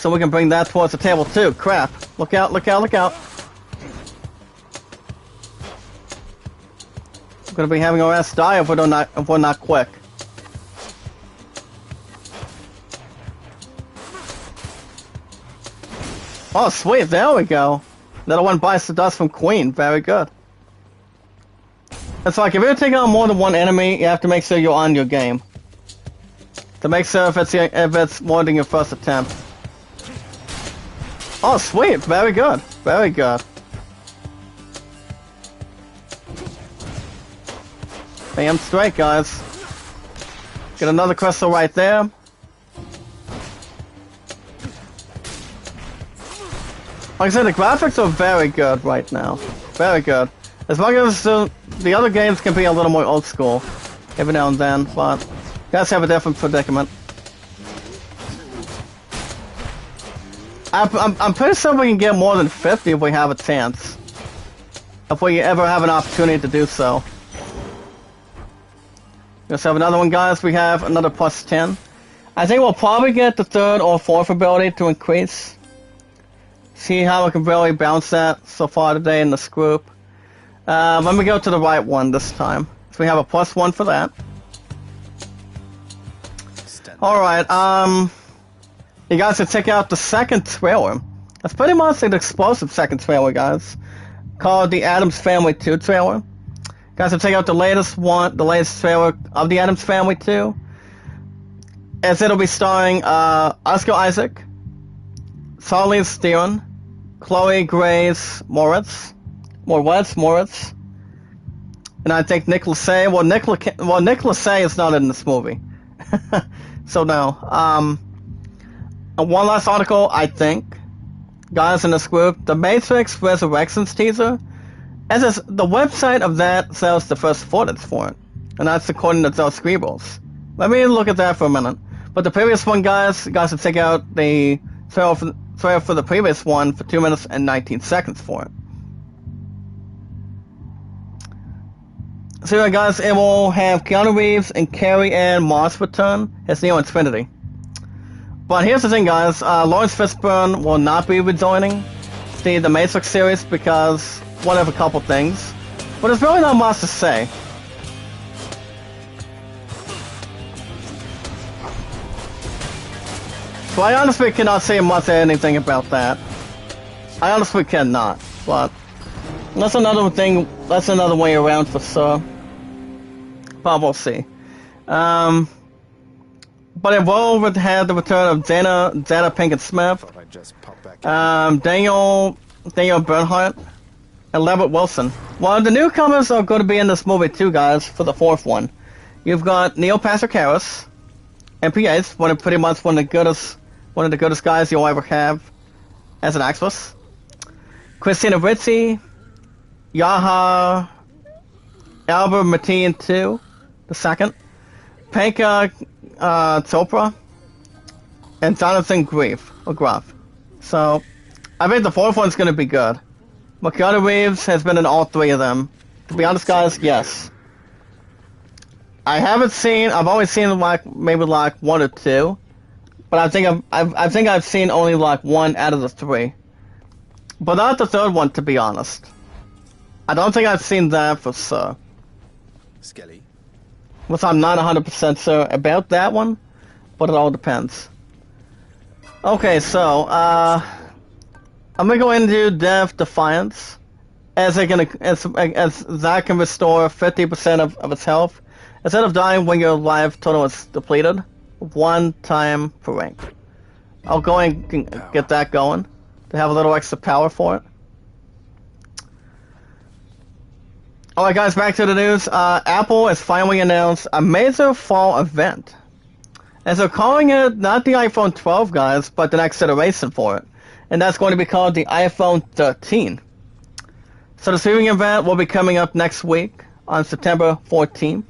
we can bring that towards the table too. Crap. Look out, look out, look out. I'm gonna be having our ass die if we're not quick. Oh sweet, there we go. Another one bites the dust from Queen. Very good. It's like if you're taking on more than one enemy, you have to make sure you're on your game. To make sure if it's more than your first attempt. Oh sweet, very good. Very good. Bam straight, guys. Get another crystal right there. Like I said, the graphics are very good right now. Very good. As long as the other games can be a little more old school every now and then, but you guys have a different predicament. I'm pretty sure we can get more than 50 if we have a chance. If we ever have an opportunity to do so. Let's have another one, guys. We have another plus 10. I think we'll probably get the 3rd or 4th ability to increase. See how we can really bounce that so far today in this group. Let me go to the right one this time. So we have a plus 1 for that. Alright, you guys should check out the second trailer. That's pretty much an explosive second trailer, guys. Called the Addams Family 2 trailer. Guys, should check out the latest trailer of the Addams Family 2. As it'll be starring Oscar Isaac, Charlize Theron, Chloe Grace Moretz, and I think Nick Lachey. Well, Nick Lachey is not in this movie, so no. And one last article, I think, guys, in this group, The Matrix Resurrections teaser. The website of that sells the first footage for it, and that's according to those scribbles. Let me look at that for a minute. But the previous one, guys should check out the trailer for the previous one for 2 minutes and 19 seconds for it. So yeah, guys, it will have Keanu Reeves and Carrie Ann Moss return as Neo and Trinity. But here's the thing, guys. Lawrence Fishburne will not be rejoining the Matrix series because one of a couple things. But there's really not much to say. So I honestly cannot say much anything about that. I honestly cannot, but that's another thing. That's another way around for sure. But we'll see. But it will have the return of Jada Pinkett Smith, Daniel Bernhardt, and Levitt Wilson. Well, the newcomers are going to be in this movie too, guys. For the 4th one, you've got Neil Patrick Harris, MPH, pretty much one of the goodest guys you'll ever have as an actress. Christina Ricci, Yaha Albert Mateen II, the second, Panka Chopra, and Jonathan Groff. So, I think the 4th one's going to be good. Keanu Reeves has been in all 3 of them. To be honest, guys, yes. I've only seen maybe 1 or 2, but I think I've seen only 1 out of the 3. But not the 3rd one, to be honest. I don't think I've seen that for sure. Skelly. Which I'm not 100% sure about that one, but it all depends. Okay, so, I'm gonna go into Death Defiance, as that can restore 50% of its health, instead of dying when your life total is depleted, 1 time per rank. I'll go and get that going, to have a little extra power for it. Alright guys, back to the news. Apple has finally announced a major fall event. And they're calling it not the iPhone 12, guys, but the next iteration for it. And that's going to be called the iPhone 13. So the streaming event will be coming up next week on September 14th.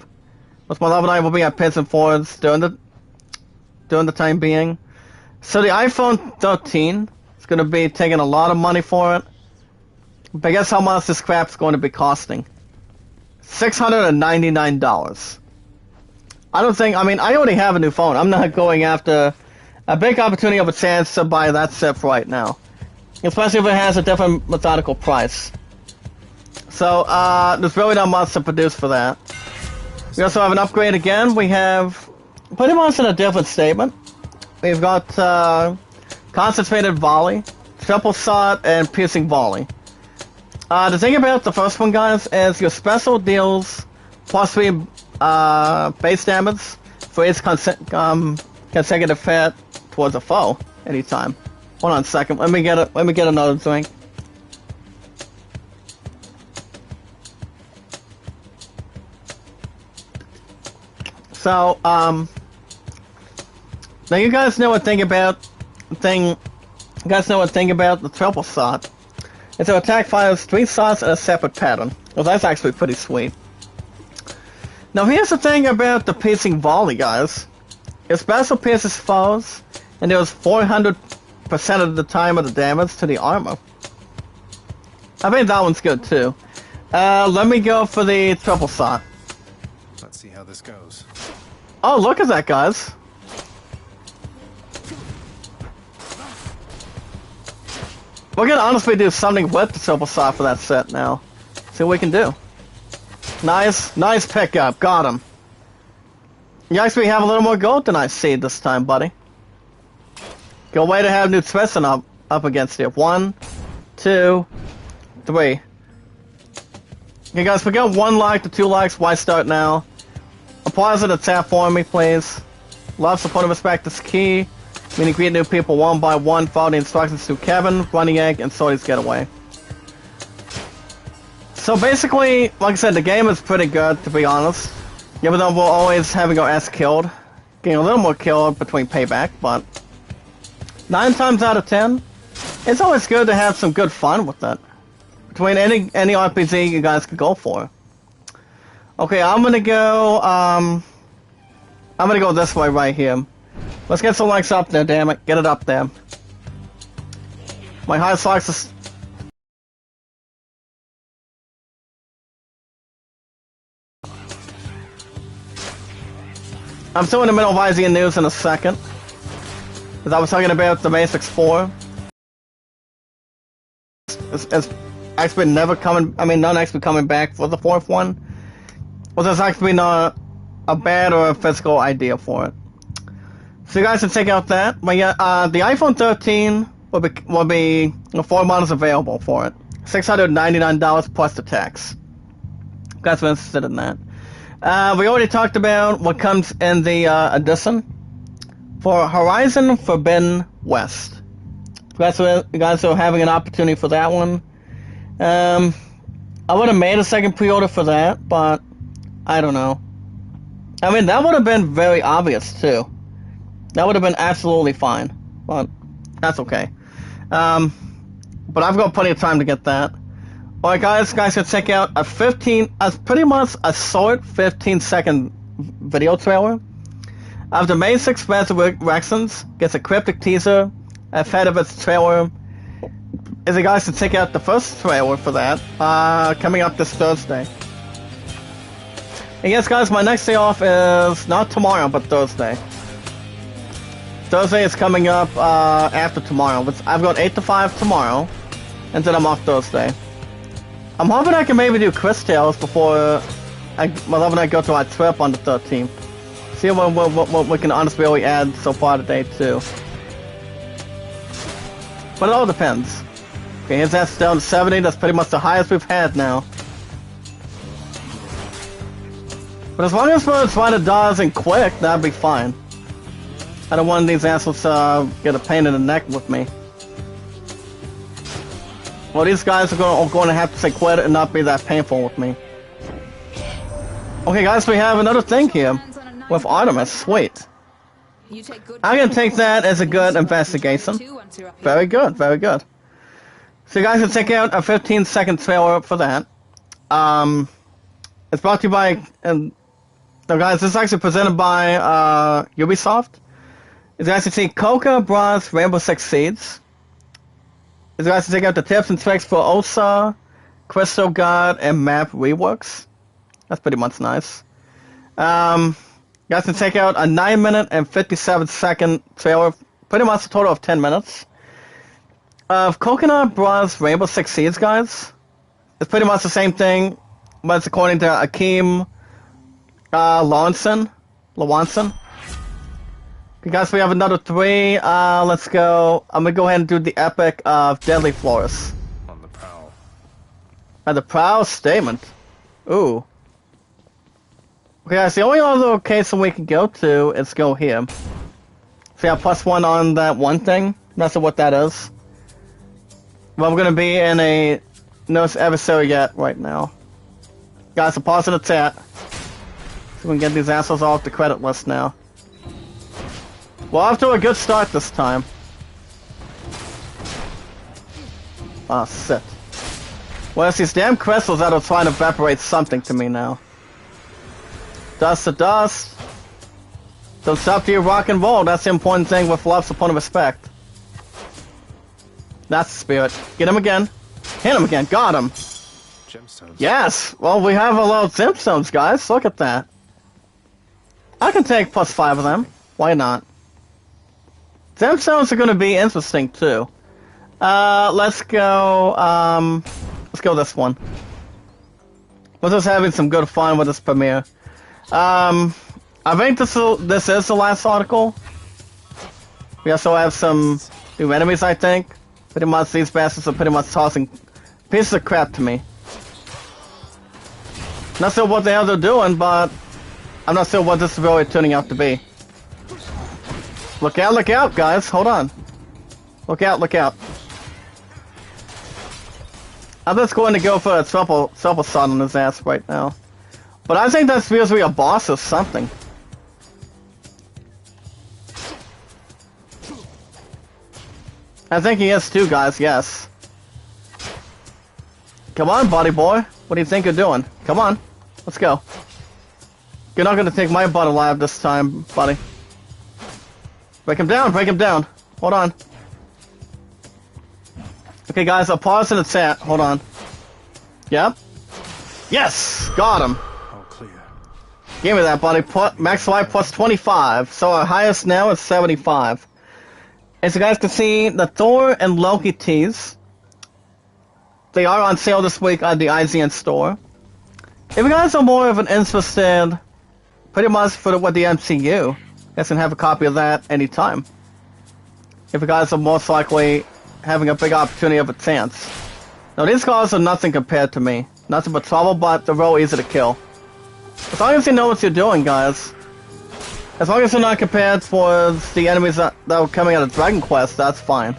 With my love and I will be at Pins and Fords during the time being. So the iPhone 13 is going to be taking a lot of money for it. But guess how much this crap's going to be costing? $699. I already have a new phone. I'm not going after a big opportunity of a chance to buy that set right now. Especially if it has a different methodical price. So, there's really not much to produce for that. We also have an upgrade again. We have pretty much in a different statement. We've got, concentrated volley, triple shot, and piercing volley. The thing about the first one, guys, is your special deals plus 3 base damage for each consecutive hit towards a foe anytime. Hold on a second. Let me get another drink. So, now you guys know one thing about the triple shot. It's an attack fires 3 shots in a separate pattern. Well, that's actually pretty sweet. Now here's the thing about the piercing volley, guys. It special pierces foes, and deals 400% of the time of the damage to the armor. I think that one's good too. Let me go for the triple shot. Let's see how this goes. Oh, look at that, guys. We're gonna honestly do something with the triple shot for that set now. See what we can do. Nice pickup. Got him. You actually have a little more gold than I see this time, buddy. Good way to have nutrition up against you. 1, 2, 3. Okay, guys, we got 1 like to 2 likes. Why start now? Applause in the chat for me, please. Love, support, and respect is key. We need to greet new people one by one. Follow the instructions to Kevin, Running Egg, and Sorty's Getaway. So basically, like I said, the game is pretty good, to be honest. Even though we're always having our ass killed. Getting a little more killed between Payback, but 9 times out of 10, it's always good to have some good fun with it. Between any RPG you guys could go for. Okay, I'm gonna go this way right here. Let's get some likes up there, damn it. Get it up there. My highest likes is... I'm still in the middle of IZN news in a second. As I was talking about the Basics 4. It's actually never coming... not actually coming back for the 4th one. Well, there's actually not a bad or a physical idea for it. So you guys can check out that. But yeah, the iPhone 13 will be 4 models available for it. $699 plus the tax. You guys are interested in that. We already talked about what comes in the edition for Horizon Forbidden West. You guys are having an opportunity for that one. I would have made a second pre-order for that, but I don't know. That would have been very obvious too. That would have been absolutely fine, but that's okay. But I've got plenty of time to get that. Alright guys can check out pretty much a short 15-second video trailer of the May 6th Resurrections. Gets a cryptic teaser ahead of its trailer. As you guys can check out the first trailer for that, coming up this Thursday. And yes guys, my next day off is not tomorrow, but Thursday. Thursday is coming up after tomorrow. I've got 8 to 5 tomorrow, and then I'm off Thursday. I'm hoping I can maybe do Chris Tales before my love and I go to our trip on the 13th. See what we can honestly really add so far today too. But it all depends. Okay, his ass down to 70. That's pretty much the highest we've had now. But as long as we're trying to dodge and quick, that'd be fine. I don't want these assholes get a pain in the neck with me. Well, these guys are going to have to say quit and not be that painful with me. Okay, guys, we have another thing here with Artemis. Sweet. I'm going to take that as a good investigation. Very good, very good. So you guys can check out a 15-second trailer for that. It's brought to you by... no, guys, this is actually presented by Ubisoft. You guys can see Coca, Bronze, Rainbow Six Siege. You guys can check out the tips and tricks for OSA, Crystal God, and map reworks. That's pretty much nice. You guys can check out a 9-minute and 57-second trailer, pretty much a total of 10 minutes, of Coconut Bronze Rainbow Six Siege, guys. It's pretty much the same thing, but it's according to Akeem Lawanson. Okay, guys, we have another 3. Let's go. I'm gonna go ahead and do the epic of Deadly Flores. On the prowl. At the prowl statement. Ooh. Okay, guys, the only other location we can go to is go here. So yeah, +1 on that one thing. Not sure what that is. But we're gonna be in a no adversary yet right now. Guys, so pause in the chat. So we can get these assholes off the credit list now. Well, off to a good start this time. Ah, shit. Well, it's these damn crystals that are trying to evaporate something to me now. Dust to dust. Don't stop to your rock and roll. That's the important thing with love, support, and respect. That's the spirit. Get him again. Hit him again. Got him. Gemstones. Yes. Well, we have a lot of gemstones, guys. Look at that. I can take +5 of them. Why not? Gemstones are going to be interesting too. Let's go this one. We're just having some good fun with this premiere. I think this is the last article. We also have some new enemies, I think. Pretty much these bastards are pretty much tossing pieces of crap to me. Not sure what the hell they're doing, but I'm not sure what this is really turning out to be. Look out, guys. Hold on. Look out. I'm just going to go for a triple shot on his ass right now. But I think that feels like a boss or something. I think he is too, guys, yes. Come on, buddy boy. What do you think you're doing? Come on. Let's go. You're not gonna take my butt alive this time, buddy. Break him down. Hold on. Okay, guys, I'll pause in the chat. Hold on. Yep. Yes! Got him. All clear. Give me that, buddy. Max life +25. So our highest now is 75. As you guys can see, the Thor and Loki tees, they are on sale this week on the IGN store. If you guys are more of an interested, pretty much for what the MCU, you guys can have a copy of that anytime. If you guys are most likely having a big opportunity of a chance. Now these guys are nothing compared to me. Nothing but trouble, but they're real easy to kill. As long as you know what you're doing, guys. As long as you're not compared towards the enemies that are coming out of Dragon Quest, that's fine.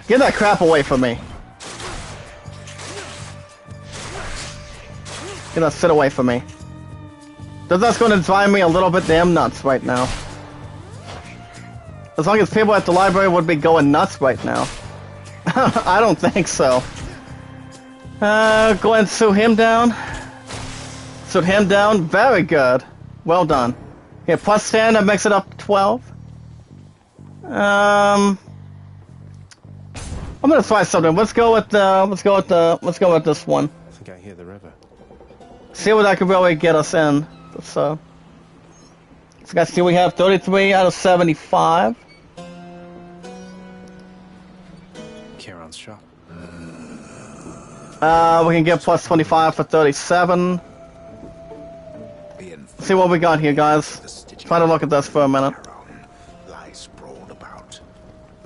Get that crap away from me. Get that shit away from me. That's going to drive me a little bit damn nuts right now. As long as people at the library would be going nuts right now. I don't think so. Go ahead and shoot him down. Shoot him down. Very good. Well done. Okay, +10, that makes it up to 12. I'm gonna try something. Let's go with this one. I think I hear the river. See what I can really get us in. So guys, see we have 33 out of 75. Kieran's shop. We can get plus 25 for 37. See what we got here, guys. Try to look at this for a minute. Lies sprawled about,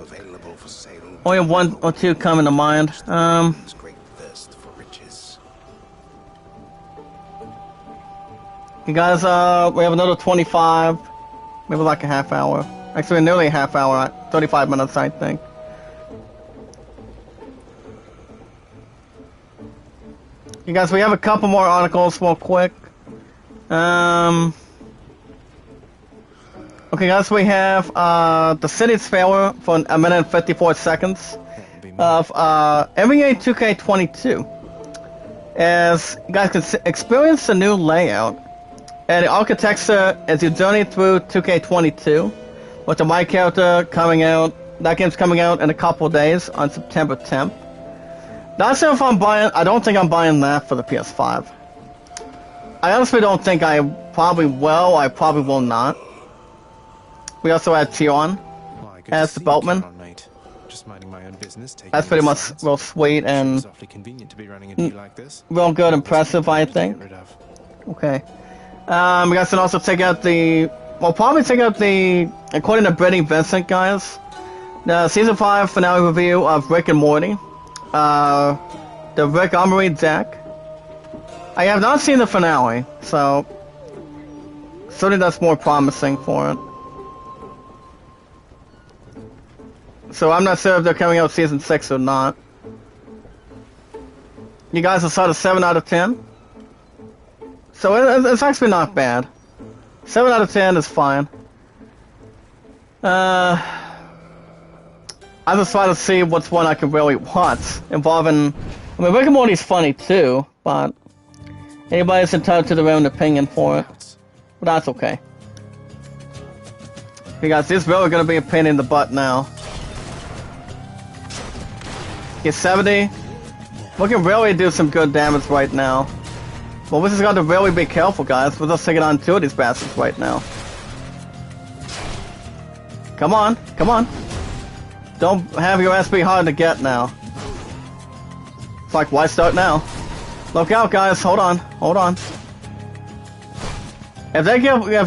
available for sale. Only one or two coming to mind. Great thirst for riches. You guys, we have another 25. Maybe like a half hour. Actually, nearly a half hour. 35 minutes, I think. You guys, we have a couple more articles real quick. Okay, guys, we have the city's failure for 1 minute and 54 seconds of NBA 2K22. As you guys can experience the new layout and the architecture as you journey through 2K22, with the My Character coming out. That game's coming out in a couple of days on September 10th. Not sure if I'm buying. I don't think I'm buying that for the PS5. I honestly don't think I probably will. I probably will not. We also had Tion as the boatman. Just minding my own business. That's pretty much real sweet and convenient to be running a deal like this. Real good, impressive, I think. Okay. We guys can also check out the. We'll probably check out the. According to Brittany Vincent, guys, the season 5 finale review of Rick and Morty. The Rick Armory Jack. I have not seen the finale, so certainly that's more promising for it. So I'm not sure if they're coming out with season 6 or not. You guys have saw a 7 out of 10. So it's actually not bad. 7 out of 10 is fine. I just try to see what's one I can really watch. Involving... I mean, Rick and Morty's funny too, but... anybody's entitled to their own opinion for it. But that's okay. Okay guys, this is really gonna be a pain in the butt now. Get 70. We can really do some good damage right now. Well, we just got to really be careful, guys. We're just taking on 2 of these bastards right now. Come on, come on. Don't have your ass be hard to get now. It's like, why start now? Look out, guys. Hold on, hold on. If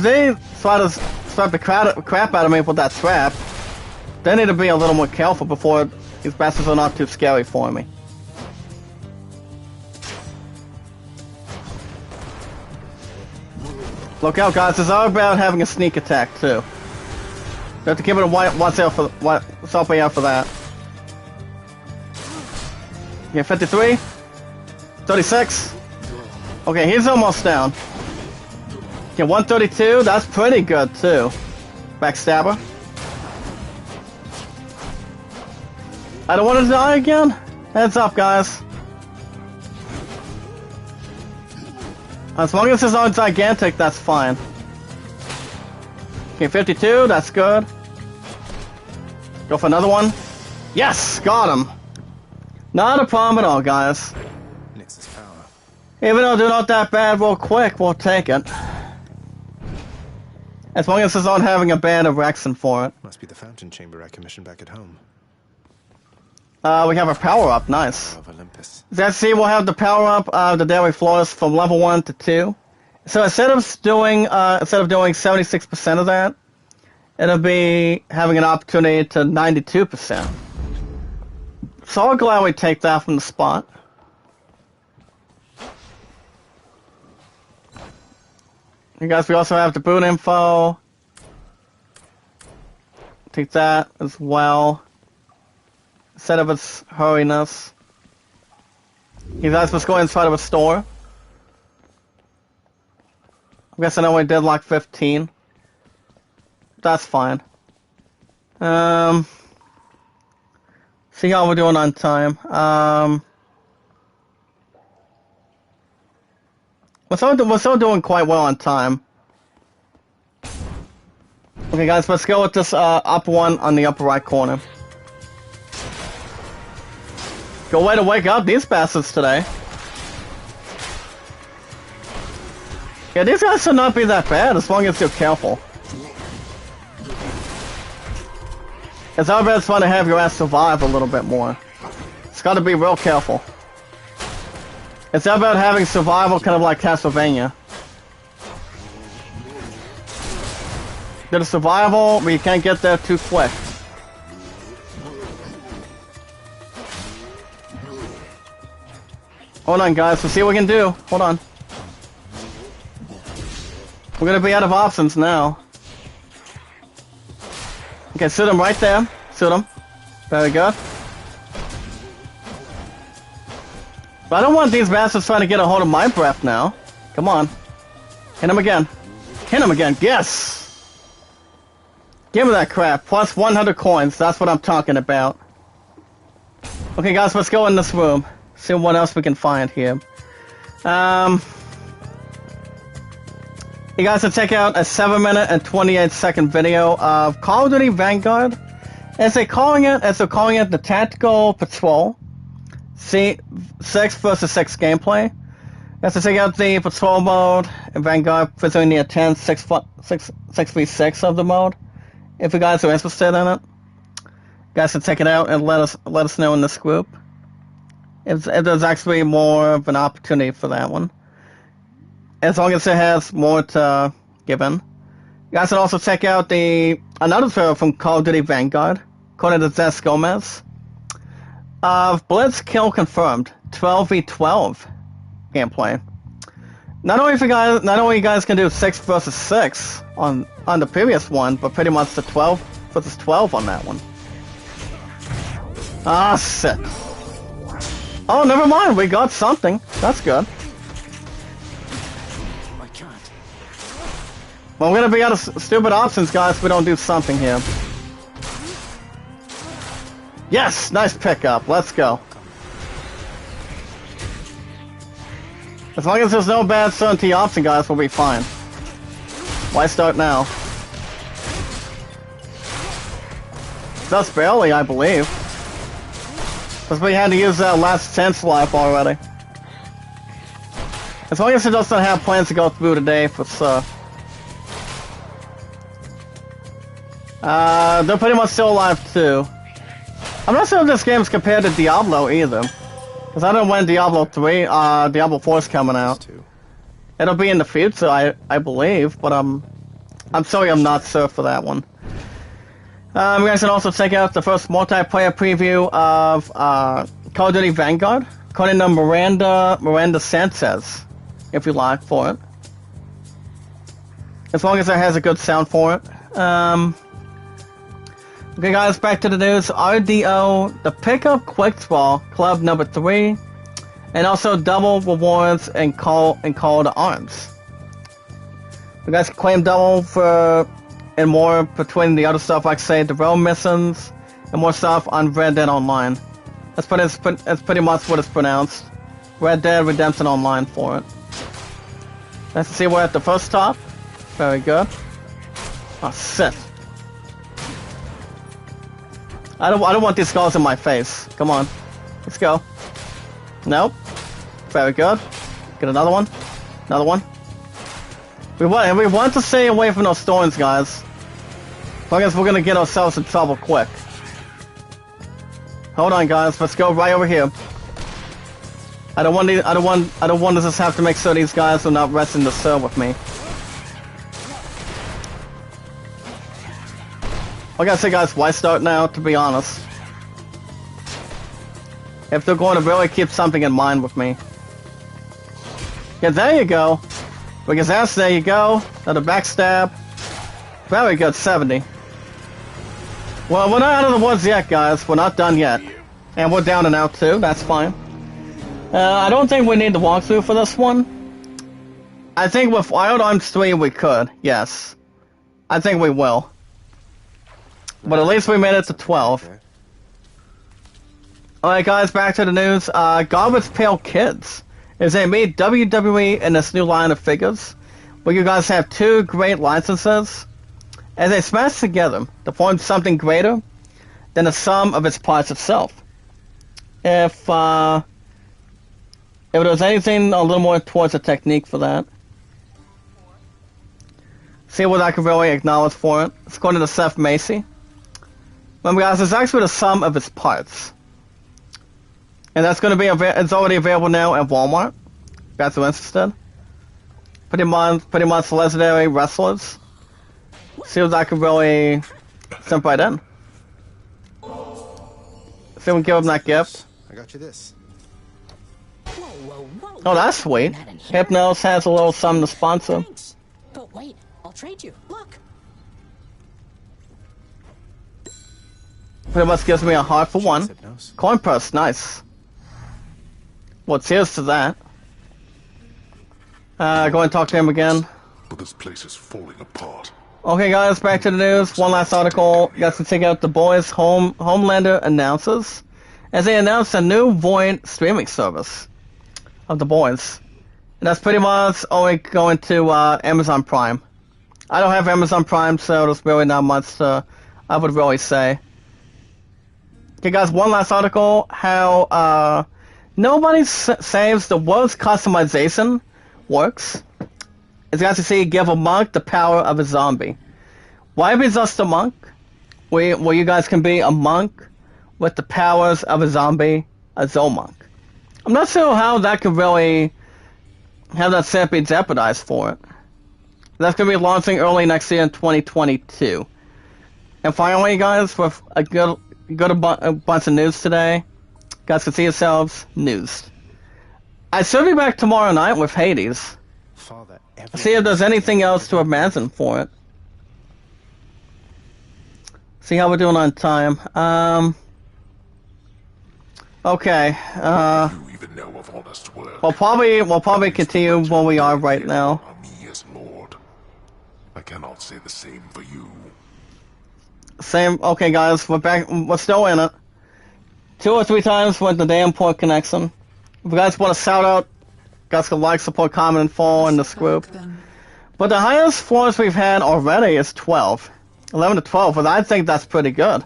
they try to slap the crap out of me with that trap, they need to be a little more careful before these bastards are not too scary for me. Look out, guys. It's all about having a sneak attack, too. You have to keep it a watch out for that. Yeah, 53. 36. Okay, he's almost down. Okay, 132. That's pretty good, too. Backstabber. I don't want to die again? Heads up, guys. As long as it's not gigantic, that's fine. Okay, 52, that's good. Go for another one. Yes, got him. Not a problem at all, guys. Nix's power. Even though they're not that bad real quick, we'll take it. As long as it's not having a band of Rexen for it. Must be the fountain chamber I commissioned back at home. We have a power-up, nice. Of Olympus. Let's see, we'll have the power-up of the Daily Florist from level 1 to 2. So instead of doing 76% of that, it'll be having an opportunity to 92%. So I'll gladly take that from the spot. You guys, we also have the boot info. Take that as well. Instead of its hurriness. You guys must go inside of a store. I guess I know we did like 15. That's fine. See how we're doing on time. We're still doing quite well on time. Okay guys, let's go with this up one on the upper right corner. Good way to wake up these bastards today. Yeah, these guys should not be that bad as long as you're careful. It's always fun to have your ass survive a little bit more. It's got to be real careful. It's about having survival, kind of like Castlevania. Get a survival, but you can't get there too quick. Hold on, guys. Let's see what we can do. Hold on. We're gonna be out of options now. Okay, shoot him right there. Shoot him. Very good. But I don't want these bastards trying to get a hold of my breath now. Come on. Hit him again. Hit him again. Yes! Give me that crap. Plus 100 coins. That's what I'm talking about. Okay, guys, let's go in this room. See what else we can find here. You guys can check out a 7-minute and 28-second video of Call of Duty Vanguard. As they're calling it the Tactical Patrol. See, 6 versus 6 gameplay. You guys can check out the Patrol mode in Vanguard, presuming the 10 6v6 of the mode. If you guys are interested in it, you guys can check it out and let us know in this group. If there's actually more of an opportunity for that one. As long as it has more to give in. You guys can also check out another trailer from Call of Duty Vanguard, according to Zes Gomez. Blitz kill confirmed, 12v12 gameplay. Not only you guys can do 6 versus 6 on the previous one, but pretty much the 12 versus 12 on that one. Ah, shit. Oh, never mind. We got something. That's good. I can't. Well, we're gonna be out of stupid options, guys, if we don't do something here. Yes! Nice pickup. Let's go. As long as there's no bad certainty option, guys, we'll be fine. Why start now? Just barely, I believe. Because we had to use that last chance life already. As long as it doesn't have plans to go through today for sure. They're pretty much still alive too. I'm not sure if this game's compared to Diablo either. Because I don't know when Diablo 3, Diablo 4 is coming out. It'll be in the future, I believe, but I'm sorry, I'm not sure for that one. You guys can also check out the first multiplayer preview of Call of Duty Vanguard, according to Miranda Sanchez, if you like, for it. As long as it has a good sound for it. Okay, guys, back to the news. RDO, the Pickup Quick Draw Club number 3, and also double rewards and call to arms. You guys can claim double for and more between the other stuff, like say the realm missions and more stuff on Red Dead Online. That's pretty much what it's pronounced. Red Dead Redemption Online for it. Let's see, we're at the first stop. Very good. Oh shit. I don't want these skulls in my face. Come on. Let's go. Nope. Very good. Get another one. Another one. We want to stay away from those thorns, guys. I guess we're gonna get ourselves in trouble quick. Hold on, guys. Let's go right over here. I don't want to just have to make sure these guys are not resting the cell with me. I gotta say, guys, why start now? To be honest, if they're going to really keep something in mind with me. Yeah, there you go. Because that's, there you go. Another backstab. Very good, 70. Well, we're not out of the woods yet, guys. We're not done yet. And we're down and out, too. That's fine. I don't think we need the walkthrough for this one. I think with Wild Arms 3 we could, yes. I think we will. But at least we made it to 12. Alright, guys, back to the news. Garbage Pail Kids is a made WWE in this new line of figures, where you guys have 2 great licenses, as they smash together to form something greater than the sum of its parts itself. If there was anything a little more towards a technique for that. See what I can really acknowledge for it. It's according to Seth Macy. Remember, guys, it's actually the sum of its parts. And that's going to be it's already available now at Walmart. If guys are interested. Pretty much legendary wrestlers. See if I can really jump right in. See if we can give them that gift. I got you this. Whoa, whoa, whoa. Oh, that's sweet. Hypnos has a little something to sponsor. Thanks. But wait, I'll trade you. Look. Pretty much gives me a heart for one. Hypnos. Coin purse, nice. Well, cheers to that. Go and talk to him again. But this place is falling apart. Okay, guys, back to the news. One last article. You guys can check out The Boys. Homelander announces as they announce a new Void streaming service of The Boys. And that's pretty much only going to Amazon Prime. I don't have Amazon Prime, so there's really not much I would really say. Okay, guys, one last article. How nobody saves the world's customization works. As you guys can see, give a monk the power of a zombie. Why be just a monk? Where you guys can be a monk with the powers of a zombie, a Zolmonk. I'm not sure how that could really have that set be jeopardized for it. That's going to be launching early next year in 2022. And finally, guys, with a bunch of news today, you guys can see yourselves news. I should be back tomorrow night with Hades. Father, See if there's anything else to imagine for it. See how we're doing on time. Okay. You even know of honest work. We'll probably continue where we are right now. Me as Lord. I cannot say the same for you. Same. Okay, guys, we're back. We're still in it. 2 or 3 times with the damn port connection. If you guys want to shout out, guys can like, support, comment, and follow in this group. But the highest floors we've had already is 12. 11 to 12, but I think that's pretty good.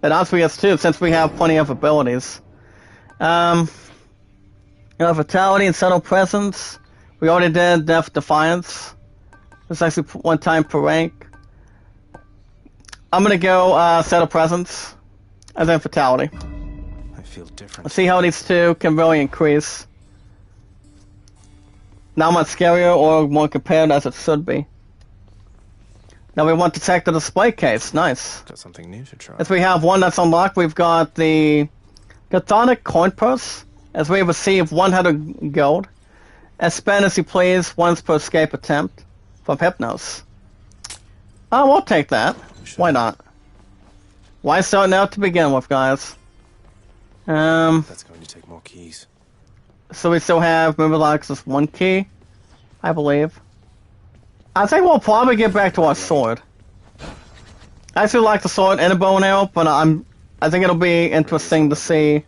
And honestly, it's too, since we have plenty of abilities. Vitality and Subtle Presence. We already did Death Defiance. It's actually 1 time per rank. I'm gonna go Subtle Presence, and then Vitality. I feel different. Let's see how these two can really increase. Not much scarier or more compared as it should be. Now we want to check the display case. Nice. Got something new to try. As we have one that's unlocked, we've got the Chthonic Coin Purse, as we receive 100 gold. As spend as you please, once per escape attempt from Hypnos. Oh, we'll take that. Why not? Why start now to begin with, guys? That's going to take more keys. So we still have Murlocs' 1 key, I believe. I think we'll probably get back to our sword. I actually like the sword and the bow and arrow, but I think it'll be interesting to see.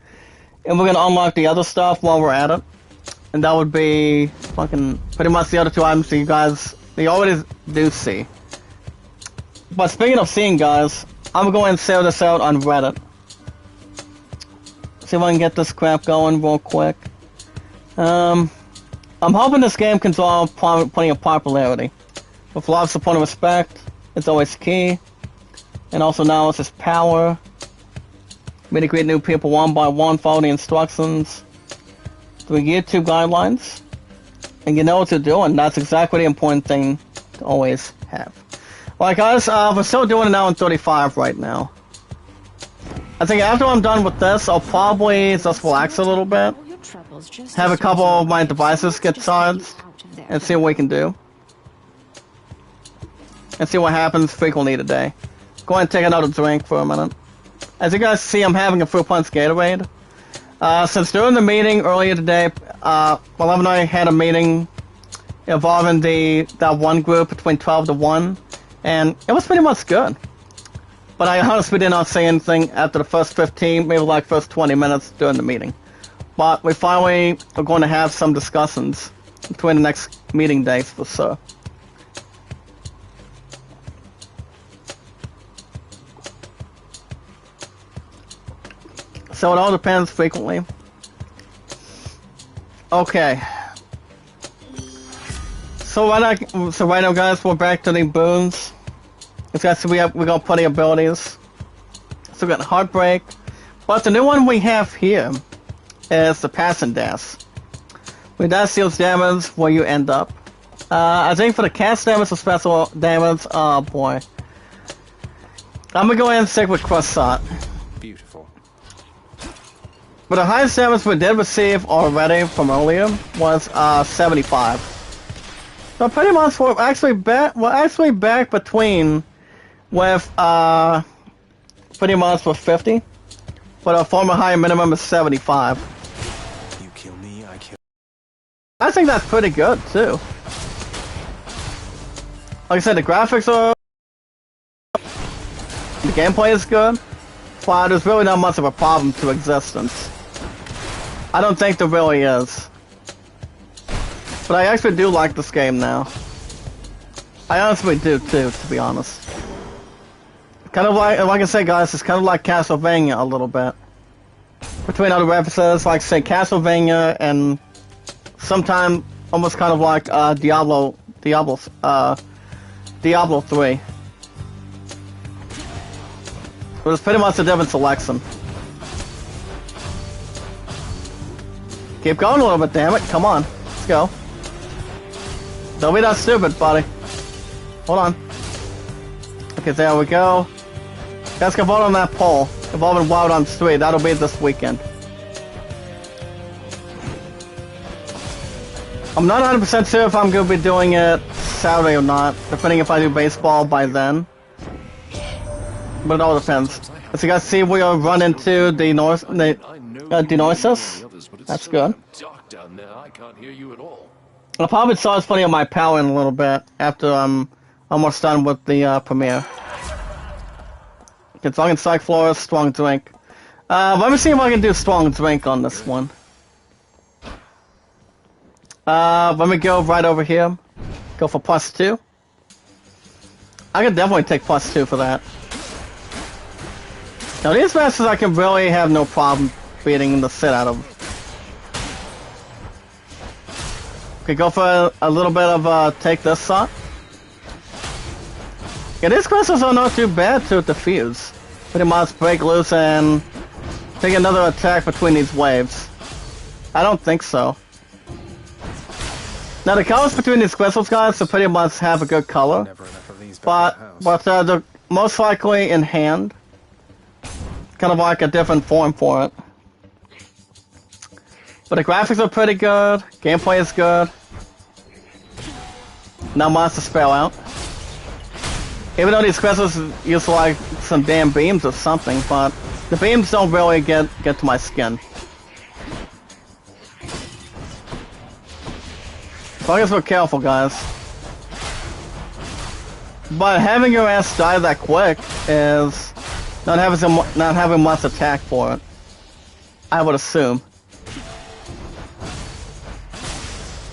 And we're gonna unlock the other stuff while we're at it. And that would be fucking pretty much the other 2 items that you guys already do see. But speaking of seeing, guys, I'm gonna go and sell this out on Reddit. See if I can get this crap going real quick. I'm hoping this game can draw plenty of popularity. With a lot of support and respect, it's always key. And also now it's just power. We need to greet new people one by one, follow the instructions. Through YouTube guidelines. And you know what to do, and that's exactly the important thing to always have. Alright guys, we're still doing it now in 35 right now. I think after I'm done with this, I'll probably just relax a little bit. Have a couple of my devices get charged, and see what we can do. And see what happens frequently today. Go ahead and take another drink for a minute. As you guys see, I'm having a Fruit Punch Gatorade. Since during the meeting earlier today, Eleven and I had a meeting involving that one group between 12 to 1, and it was pretty much good. But I honestly did not say anything after the first 15, maybe like first 20 minutes during the meeting. But we finally are going to have some discussions between the next meeting days for sure. So it all depends frequently. Okay. So right now, guys, we're back to the boons. As you guys see, we got plenty of abilities. So we got Heartbreak, But the new one we have here is the Passing Dash. When that deals damage where you end up. I think for the cast damage or special damage, oh boy. I'm gonna go ahead and stick with Croissant. Beautiful. But the highest damage we did receive already from earlier was 75. So pretty much we're actually back between with pretty much with 50. But our former high minimum is 75. You kill me, I kill. I think that's pretty good too. Like I said, the graphics are, the gameplay is good, but there's really not much of a problem to existence. I don't think there really is. But I actually do like this game now. I honestly do too, to be honest. Kind of like I said, guys, it's kind of like Castlevania a little bit. Between other references, like say Castlevania and sometimes almost kind of like Diablo 3. But it's pretty much a different selection. Keep going a little bit, damn it. Come on. Let's go. Don't be that stupid, buddy. Hold on. Okay, there we go. Guys can vote on that poll. Evolving Wild on Street. That'll be this weekend. I'm not 100% sure if I'm going to be doing it Saturday or not, depending if I do baseball by then. But it all depends. As you guys see, we are running to the north, Denoisus. That's good. I'll probably start putting on my power in a little bit after I'm almost done with the premiere. Okay, Strong and Psych Flora, Strong Drink. Let me see if I can do Strong Drink on this one. Let me go right over here. Go for +2. I could definitely take +2 for that. Now these masters I can really have no problem beating the shit out of them. Okay, go for a little bit of take this shot. Yeah, these crystals are not too bad to defuse. Pretty much break loose and take another attack between these waves. I don't think so. Now the colors between these crystals, guys, so pretty much have a good color. But they're most likely in hand. Kind of like a different form for it. But the graphics are pretty good. Gameplay is good. Not much to spell out. Even though these crystals use like some damn beams or something, but the beams don't really get to my skin. So I guess we're careful, guys. But having your ass die that quick is not having much attack for it. I would assume.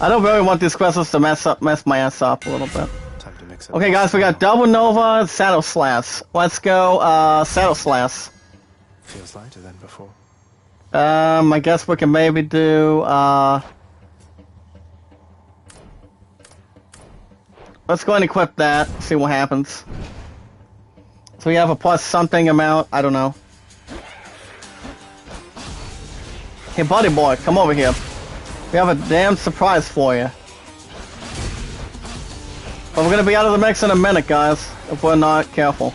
I don't really want these crystals to mess my ass up a little bit. Okay, guys, we got Double Nova, Saddle Slash. Let's go, Saddle Slash. Feels lighter than before. I guess we can maybe do, let's go and equip that, see what happens. So we have a plus something amount, I don't know. Hey, buddy boy, come over here. We have a damn surprise for you. But we're gonna be out of the mix in a minute, guys, if we're not careful.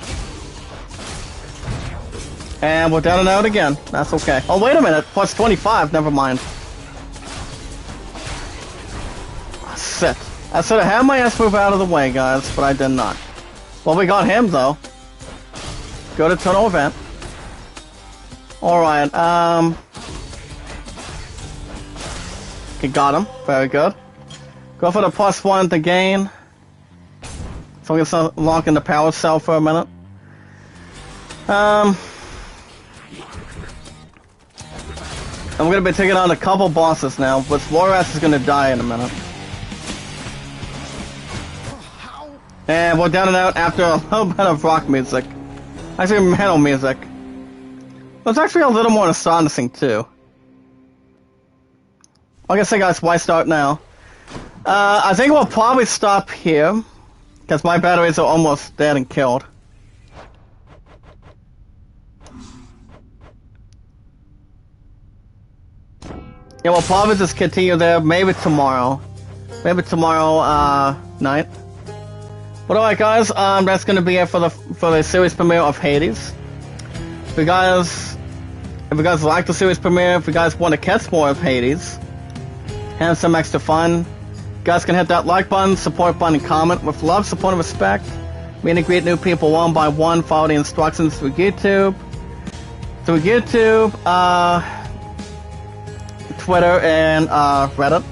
And we're down and out again. That's okay. Oh, wait a minute. Plus 25. Never mind. Shit. I should have had my ass move out of the way, guys, but I did not. Well, we got him, though. Go to Tunnel Event. Alright, okay, got him. Very good. Go for the +1 to gain. So we can lock in the power cell for a minute. And we're gonna be taking on a couple bosses now, but Lorax is gonna die in a minute. And we're down and out after a little bit of rock music. Actually, metal music. But it's actually a little more astonishing, too. Like I said, guys, why start now? I think we'll probably stop here, because my batteries are almost dead and killed. Yeah, we'll probably just continue there, maybe tomorrow. Maybe tomorrow, night. But alright guys, that's gonna be it for the series premiere of Hades. If you guys like the series premiere, if you guys want to catch more of Hades, have some extra fun, you guys can hit that like button, support button, and comment. With love, support, and respect, we integrate new people one by one, follow the instructions through YouTube, Twitter, and Reddit.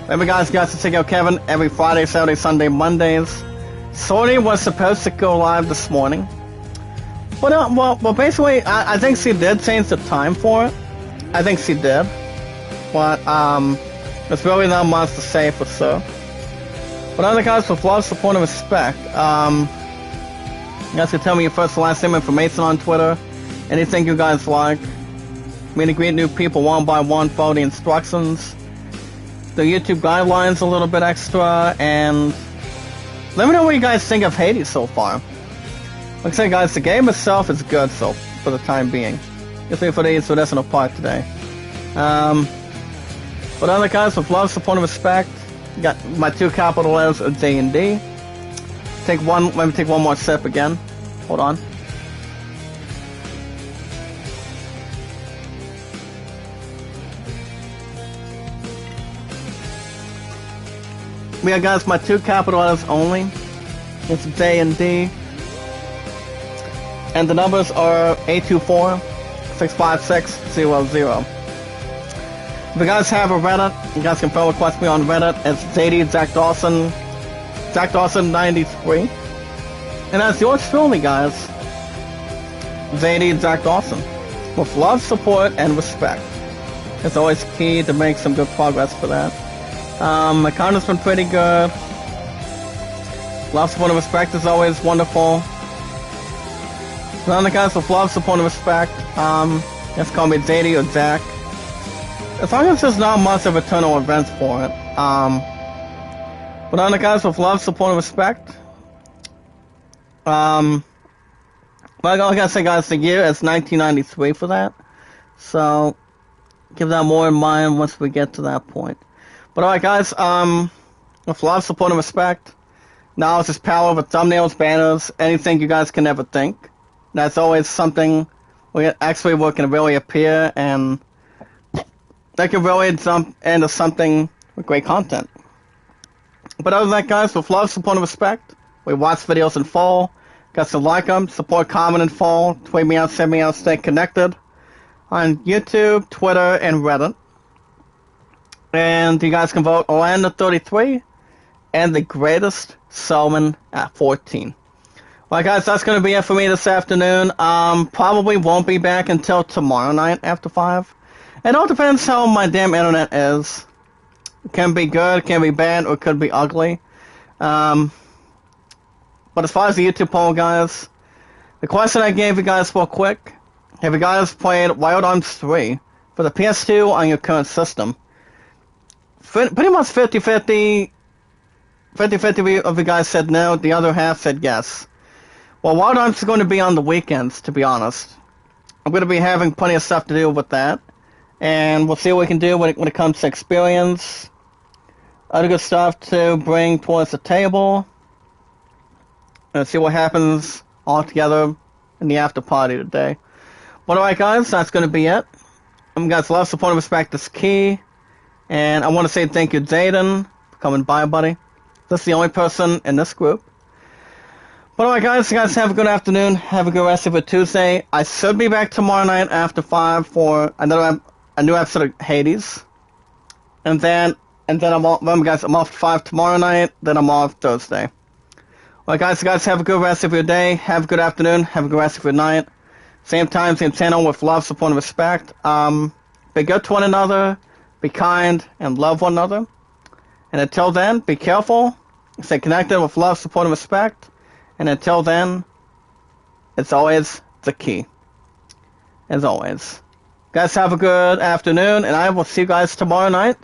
Remember guys to check out Kevin every Friday, Saturday, Sunday, Mondays. Sony was supposed to go live this morning. But, well, basically, I think she did change the time for it. I think she did. But, there's really not much to say for sure. But other guys, with love, support, and respect, you guys can tell me your first and last name information on Twitter. Anything you guys like. We integrate new people one by one, follow the instructions. The YouTube guidelines a little bit extra, and let me know what you guys think of Hades so far. Like I said guys, the game itself is good so for the time being. Just wait for the additional part today. But other guys, with love, support, and respect, got my two capital letters of J and D. Let me take one more sip again. Hold on. Yeah guys, my two capital letters only. It's J and D. And the numbers are 824-656-00. If you guys have a Reddit, you guys can friend request me on Reddit. It's JD Jack Dawson, Jack Dawson 93. And that's yours truly, guys. JD Jack Dawson. With love, support, and respect. It's always key to make some good progress for that. My counter's been pretty good. Love, support, and respect is always wonderful. None of the guys with love, support, and respect, just call me JD or Jack. As long as there's not much of eternal events for it. But on the guys with love, support, and respect, well, I gotta say guys, the year is 1993 for that. So, keep that more in mind once we get to that point. But alright guys, with love, support, and respect, now it's just power over thumbnails, banners, anything you guys can ever think. That's always something where can really appear, and that can really jump into something with great content. But other than that guys, with love, support, and respect, we watch videos in full, guys to like them, support, comment in full, tweet me out, send me out, stay connected on YouTube, Twitter, and Reddit. And you guys can vote Orlando 33 and the greatest Solomon at 14. Well guys, that's going to be it for me this afternoon. Probably won't be back until tomorrow night after 5. It all depends how my damn internet is. It can be good, it can be bad, or it could be ugly. But as far as the YouTube poll, guys, the question I gave you guys real quick, have you guys played Wild Arms 3 for the PS2 on your current system? Pretty much 50-50 of you guys said no, the other half said yes. Well, Wild Arms is going to be on the weekends, to be honest. I'm going to be having plenty of stuff to do with that. And we'll see what we can do when it comes to experience. Other good stuff to bring towards the table. And see what happens all together in the after party today. But alright guys, that's going to be it. Guys, love, support, and respect is key. And I want to say thank you, Jaden, for coming by, buddy. This is the only person in this group. But alright guys, you guys have a good afternoon. Have a good rest of your Tuesday. I should be back tomorrow night after 5 for a new episode of Hades. And then I'm off, remember guys, I'm off 5 tomorrow night, then I'm off Thursday. Alright guys, you guys have a good rest of your day. Have a good afternoon. Have a good rest of your night. Same time, same channel with love, support, and respect. Be good to one another. Be kind and love one another. And until then, be careful. Stay connected with love, support, and respect. And until then, it's always the key. As always. Guys, have a good afternoon, and I will see you guys tomorrow night.